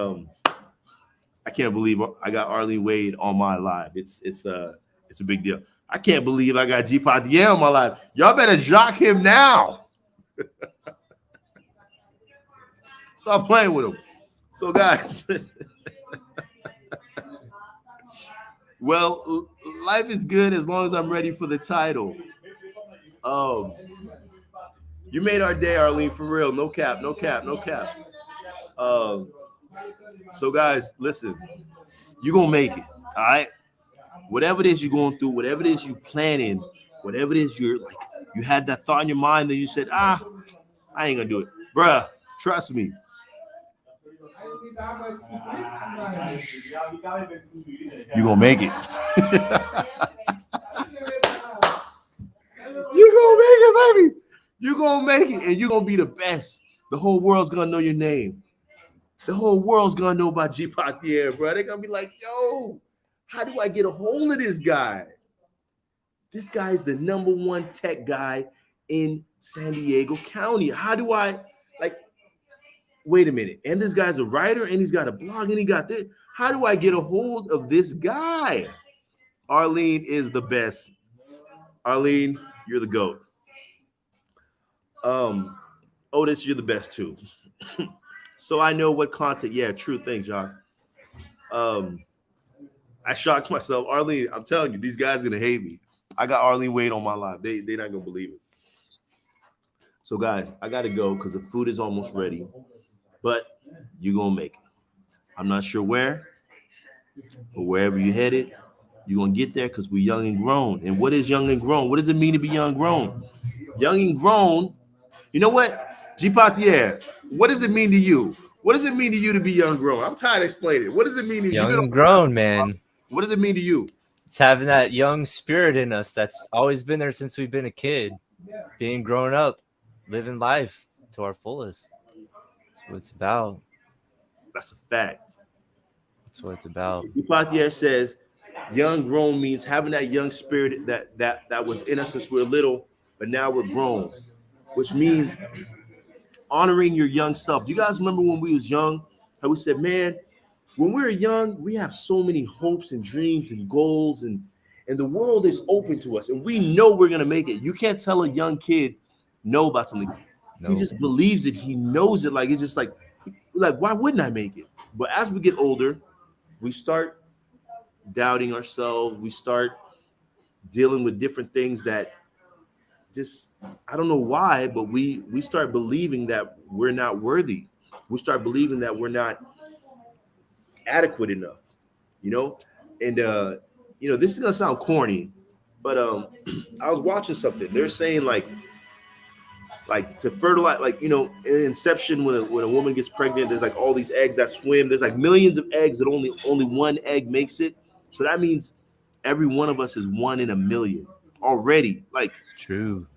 I can't believe I got Arlene Wade on my live. It's a big deal. I can't believe I got G Patier on my live. Y'all better jock him now. Stop playing with him. So guys, well, life is good as long as I'm ready for the title. You made our day, Arlene, for real. No cap, no cap, no cap. So guys, listen, you're gonna make it. All right. Whatever it is you're going through, whatever it is you're planning, whatever it is you're like, you had that thought in your mind that you said, I ain't gonna do it. Bruh, trust me. You're gonna make it. You're gonna make it, baby. You're gonna make it, and you're gonna be the best. The whole world's gonna know your name. The whole world's gonna know about G Patier, bro. They're gonna be like, yo, how do I get a hold of this guy? This guy is the #1 tech guy in San Diego County. How do I, like, wait a minute. And this guy's a writer, and he's got a blog, and he got this. How do I get a hold of this guy? Arlene is the best. Arlene, you're the GOAT. Otis, you're the best too. So I know what content. Yeah, true thing, Jacques. I shocked myself. Arlene, I'm telling you, these guys are gonna hate me. I got Arlene Wade on my live. They're not gonna believe it. So guys, I gotta go because the food is almost ready. But you're gonna make it. I'm not sure where, but wherever you're headed, you're gonna get there because we're young and grown. And what is young and grown? What does it mean to be young and grown? Young and grown, you know what? G Patier, what does it mean to you? What does it mean to you to be young and grown? I'm tired of explaining it. What does it mean to you? Young and grown, man. What does it mean to you? It's having that young spirit in us that's always been there since we've been a kid. Being grown up, living life to our fullest. That's what it's about. That's a fact. That's what it's about. G Patier says young grown means having that young spirit that was in us since we were little, but now we're grown, which means honoring your young self. Do you guys remember when we was young, how we said, man, when we were young, we have so many hopes and dreams and goals, and the world is open to us, and we know we're gonna make it. You can't tell a young kid no about something. No. He just believes it. He knows it. Like, it's just like, why wouldn't I make it? But as we get older, we start doubting ourselves. We start dealing with different things that just, I don't know why, but we start believing that we're not worthy. We start believing that we're not adequate enough, you know? And, you know, this is gonna sound corny, but I was watching something. They're saying like to fertilize, like, you know, in Inception, when a woman gets pregnant, there's like all these eggs that swim. There's like millions of eggs that only one egg makes it. So that means every one of us is 1 in a million already. Like, it's true.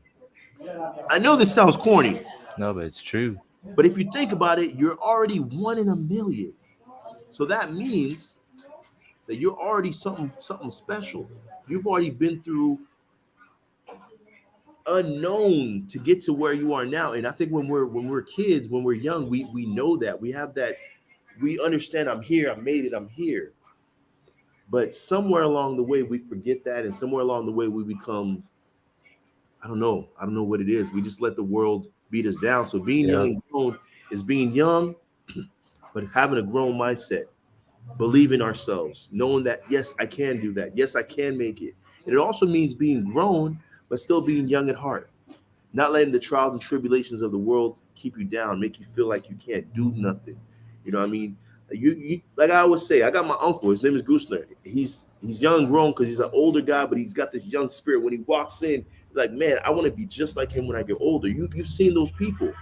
I know this sounds corny. No, but it's true. But if you think about it, you're already 1 in a million. So that means that you're already something special. You've already been through unknown to get to where you are now. And I think when we're kids, when we're young, we know that. We have that, we understand, I'm here, I made it, I'm here. But somewhere along the way we forget that, and somewhere along the way we become, I don't know what it is. We just let the world beat us down. So being young and grown is being young, but having a grown mindset, believe in ourselves, knowing that, yes, I can do that. Yes, I can make it. And it also means being grown, but still being young at heart, not letting the trials and tribulations of the world keep you down, make you feel like you can't do nothing. You know what I mean? You like I always say, I got my uncle, his name is Gusler. He's young and grown because he's an older guy, but he's got this young spirit. When he walks in, like, man, I want to be just like him when I get older. You've seen those people,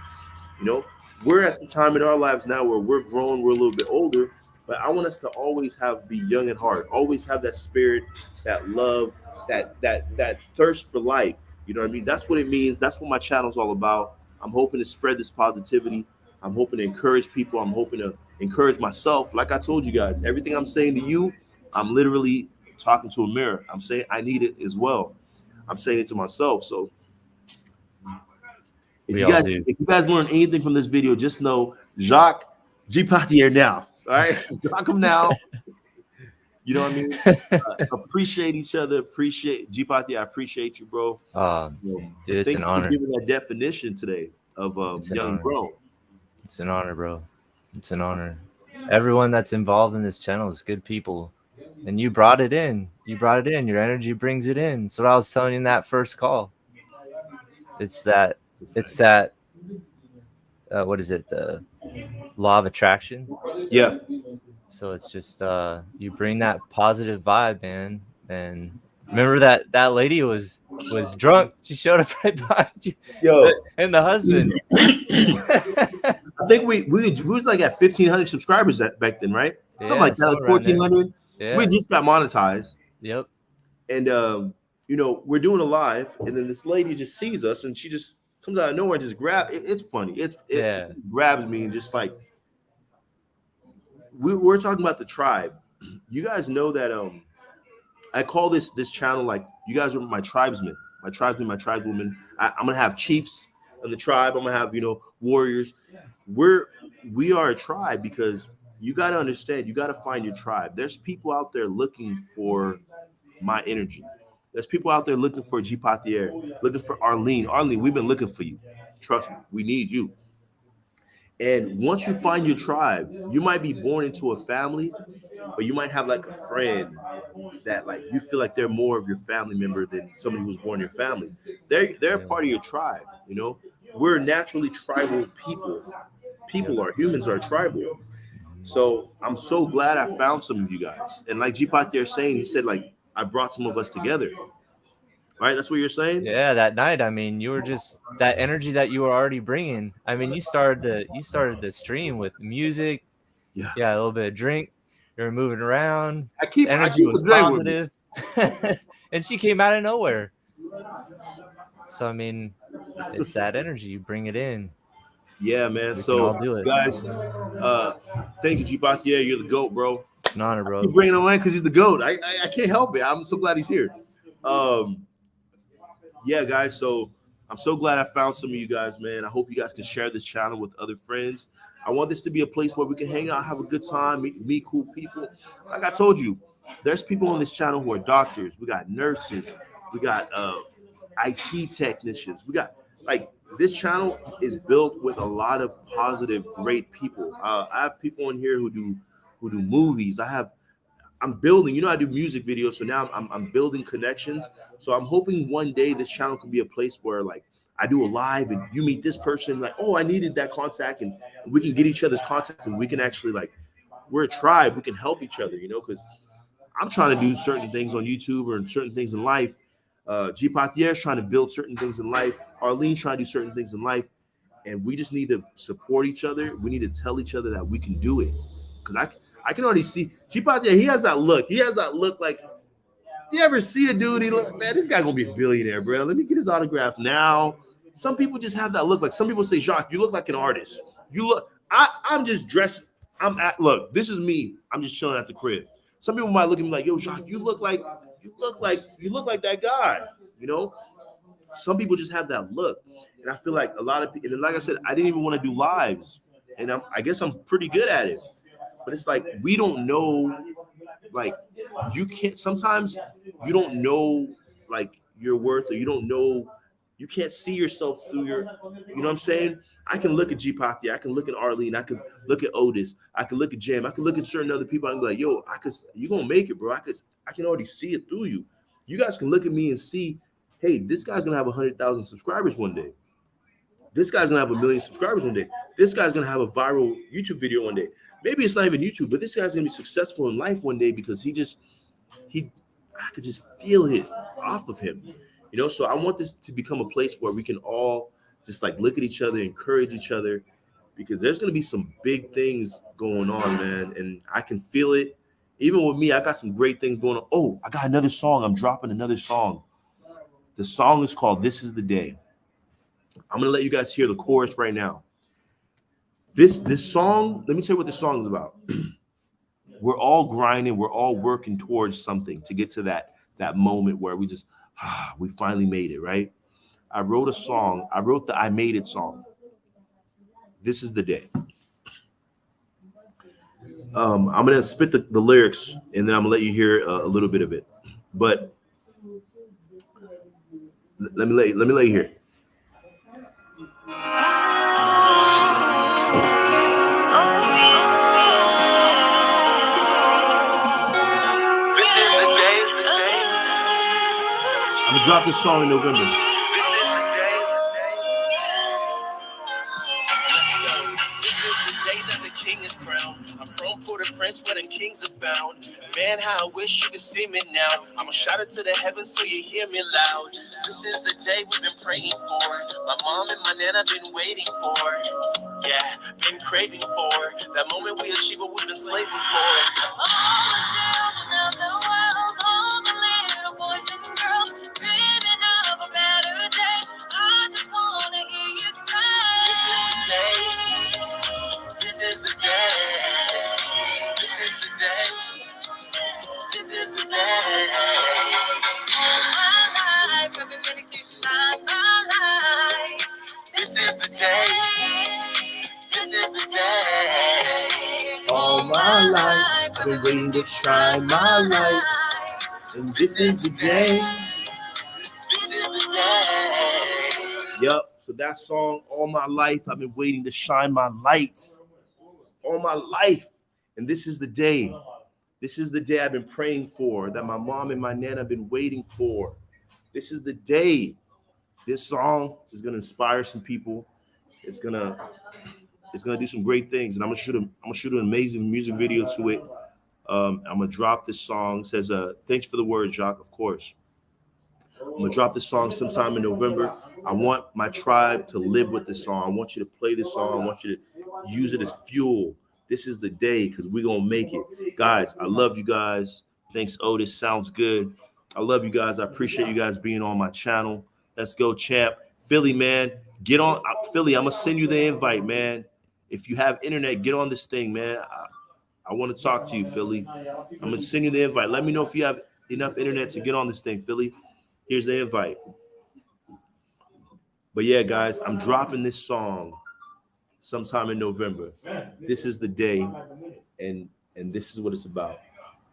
you know. We're at the time in our lives now where we're grown, we're a little bit older, but I want us to always be young at heart, always have that spirit, that love, that thirst for life. You know what I mean? That's what it means. That's what my channel's all about. I'm hoping to spread this positivity. I'm hoping to encourage people. I'm hoping to encourage myself. Like I told you guys, everything I'm saying to you, I'm literally talking to a mirror. I'm saying I need it as well. I'm saying it to myself. So if you guys learn anything from this video, just know Jacques G Patier now. All right, Jacques him now. You know what I mean? Appreciate each other. Appreciate G Patier. I appreciate you, bro. Dude, it's an honor. Giving that definition today of young and grown. It's an honor, bro. It's an honor. everyone that's involved in this channel is good people, and you brought it in. Your energy brings it in. So what I was telling you in that first call, it's that what is it, the law of attraction? Yeah. So it's just you bring that positive vibe, man. And remember that lady was drunk. She showed up right behind you. Yo, And the husband. I think we was like at 1,500 subscribers back then, right? Something like that, like 1,400. Yeah. We just got monetized. Yep. And you know, we're doing a live, and then this lady just sees us, and she just comes out of nowhere and just it's funny. It grabs me and just like we're talking about the tribe. You guys know that I call this channel like you guys are my tribesmen, my tribeswomen. I'm gonna have chiefs in the tribe. I'm gonna have, you know, warriors. We are a tribe because you got to understand, you got to find your tribe. There's people out there looking for my energy. There's people out there looking for G Patier, looking for Arlene. Arlene, we've been looking for you. Trust me, we need you. And once you find your tribe, you might be born into a family, but you might have like a friend that like you feel like they're more of your family member than somebody who was born in your family. They're a part of your tribe, you know. We're naturally tribal people. Humans are tribal. So I'm so glad I found some of you guys. And like G Patier saying, he said like I brought some of us together. Right, that's what you're saying. Yeah, that night. I mean, you were just that energy that you were already bringing. I mean, you started the stream with music. Yeah, a little bit of drink. You were moving around. I keep was positive, and she came out of nowhere. So I mean, it's that energy. You bring it in. Yeah, man. We so can all do it, guys. Thank you, G Patier. You're the GOAT, bro. It's an honor, bro. Keep bringing him in because he's the GOAT. I can't help it. I'm so glad he's here. Yeah, guys. So I'm so glad I found some of you guys, man. I hope you guys can share this channel with other friends. I want this to be a place where we can hang out, have a good time, meet cool people. Like I told you, there's people on this channel who are doctors. We got nurses. We got IT technicians. We got like this channel is built with a lot of positive, great people. I have people in here who do movies. I'm building, you know, I do music videos. So now I'm building connections. So I'm hoping one day this channel can be a place where like I do a live and you meet this person like, oh, I needed that contact, and we can get each other's contact, and we can actually like, we're a tribe. We can help each other, you know, because I'm trying to do certain things on YouTube or certain things in life. G Patier is trying to build certain things in life. Arlene's trying to do certain things in life. And we just need to support each other. We need to tell each other that we can do it. Because I can already see G Patier, he has that look. He has that look like, you ever see a dude, he look, man, this guy gonna be a billionaire, bro. Let me get his autograph now. Some people just have that look. Like some people say, Jacques, you look like an artist. You look, I'm just dressed. Look, this is me. I'm just chilling at the crib. Some people might look at me like, yo, Jacques, you look like that guy, you know? Some people just have that look. And I feel like a lot of people, and like I said, I didn't even want to do lives. And I guess I'm pretty good at it. But it's like, we don't know, like, you can't, sometimes you don't know, like, your worth, or you don't know, you can't see yourself through your, you know what I'm saying? I can look at G Patier, I can look at Arlene, I can look at Otis, I can look at Jam, I can look at certain other people, I can be like, yo, you're gonna make it, bro. I can already see it through you. You guys can look at me and see, hey, this guy's gonna have 100,000 subscribers one day. This guy's gonna have 1 million subscribers one day. This guy's gonna have a viral YouTube video one day. Maybe it's not even YouTube, but this guy's gonna be successful in life one day because I could just feel it off of him, you know. So I want this to become a place where we can all just like look at each other, encourage each other, because there's gonna be some big things going on, man, and I can feel it. Even with me, I got some great things going on. Oh, I got another song. I'm dropping another song. The song is called "This Is the Day." I'm gonna let you guys hear the chorus right now. This song, let me tell you what this song is about. We're all grinding, we're all working towards something to get to that moment where we just we finally made it, right? I wrote the I Made It song. This is the day. I'm gonna spit the lyrics and then I'm gonna let you hear a little bit of it. But let me let you hear it. drop this song in November. I'm from Port-au-Prince where them kings are found. Man, how I wish you could see me now. I'ma shout it to the heavens so you hear me loud. This is the day we've been praying for. My mom and my nana been waiting for. Yeah, been craving for. That moment we achieve what we've been slaving for. All the children of the world, all the little boys and girls, dreaming of a better day. I just wanna hear you say, this is the day. This is the day. This is the day. This is the day. All my life, I've been waiting to shine my light. This is the day. This is the day. All my life, I've been waiting to shine my light. And this is the day. This is the day. Yep. So that song, all my life, I've been waiting to shine my light. All my life. And this is the day. This is the day I've been praying for, that my mom and my nana have been waiting for. This is the day. This song is gonna inspire some people. It's gonna do some great things, and I'm gonna shoot an amazing music video to it. I'm gonna drop this song. It says, "Thanks for the word, Jacques." Of course. I'm gonna drop this song sometime in November. I want my tribe to live with this song. I want you to play this song. I want you to use it as fuel. This is the day, because we're gonna make it. Guys, I love you guys. Thanks, Otis. Sounds good. I love you guys. I appreciate you guys being on my channel. Let's go, champ. Philly, man. Get on. Philly, I'm gonna send you the invite, man. If you have internet, get on this thing, man. I want to talk to you, Philly. I'm gonna send you the invite. Let me know if you have enough internet to get on this thing, Philly. Here's the invite. But yeah, guys, I'm dropping this song sometime in November. This is the day, and this is what it's about.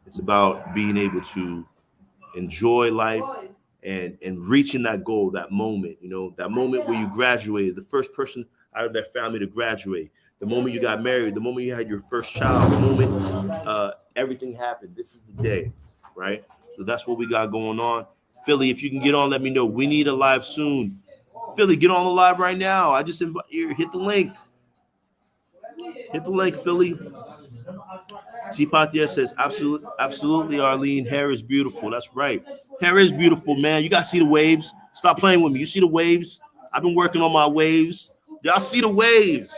It's about being able to enjoy life and reaching that goal, that moment, that moment where you graduated, the first person out of that family to graduate, the moment you got married, the moment you had your first child, the moment everything happened. This is the day, right? So that's what we got going on. Philly, if you can get on, let me know. We need a live soon. Philly, get on the live right now. I just invite you. Hit the link. Hit the link, Philly. G. Patia says, absolutely, Arlene. Hair is beautiful. That's right. Hair is beautiful, man. You got to see the waves. Stop playing with me. You see the waves? I've been working on my waves. Y'all see the waves.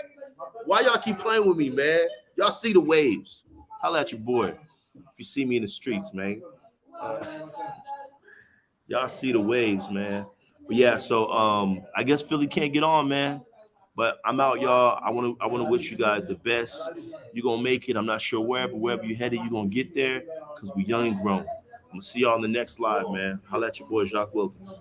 Why y'all keep playing with me, man? Y'all see the waves. Holla at your boy if you see me in the streets, man. Y'all see the waves, man. But yeah, so I guess Philly can't get on, man. But I'm out, y'all. I want to wish you guys the best. You're going to make it. I'm not sure where, but wherever you're headed, you're going to get there because we young and grown. I'm going to see y'all on the next live, man. Holla at your boy, Jacques Wilkens.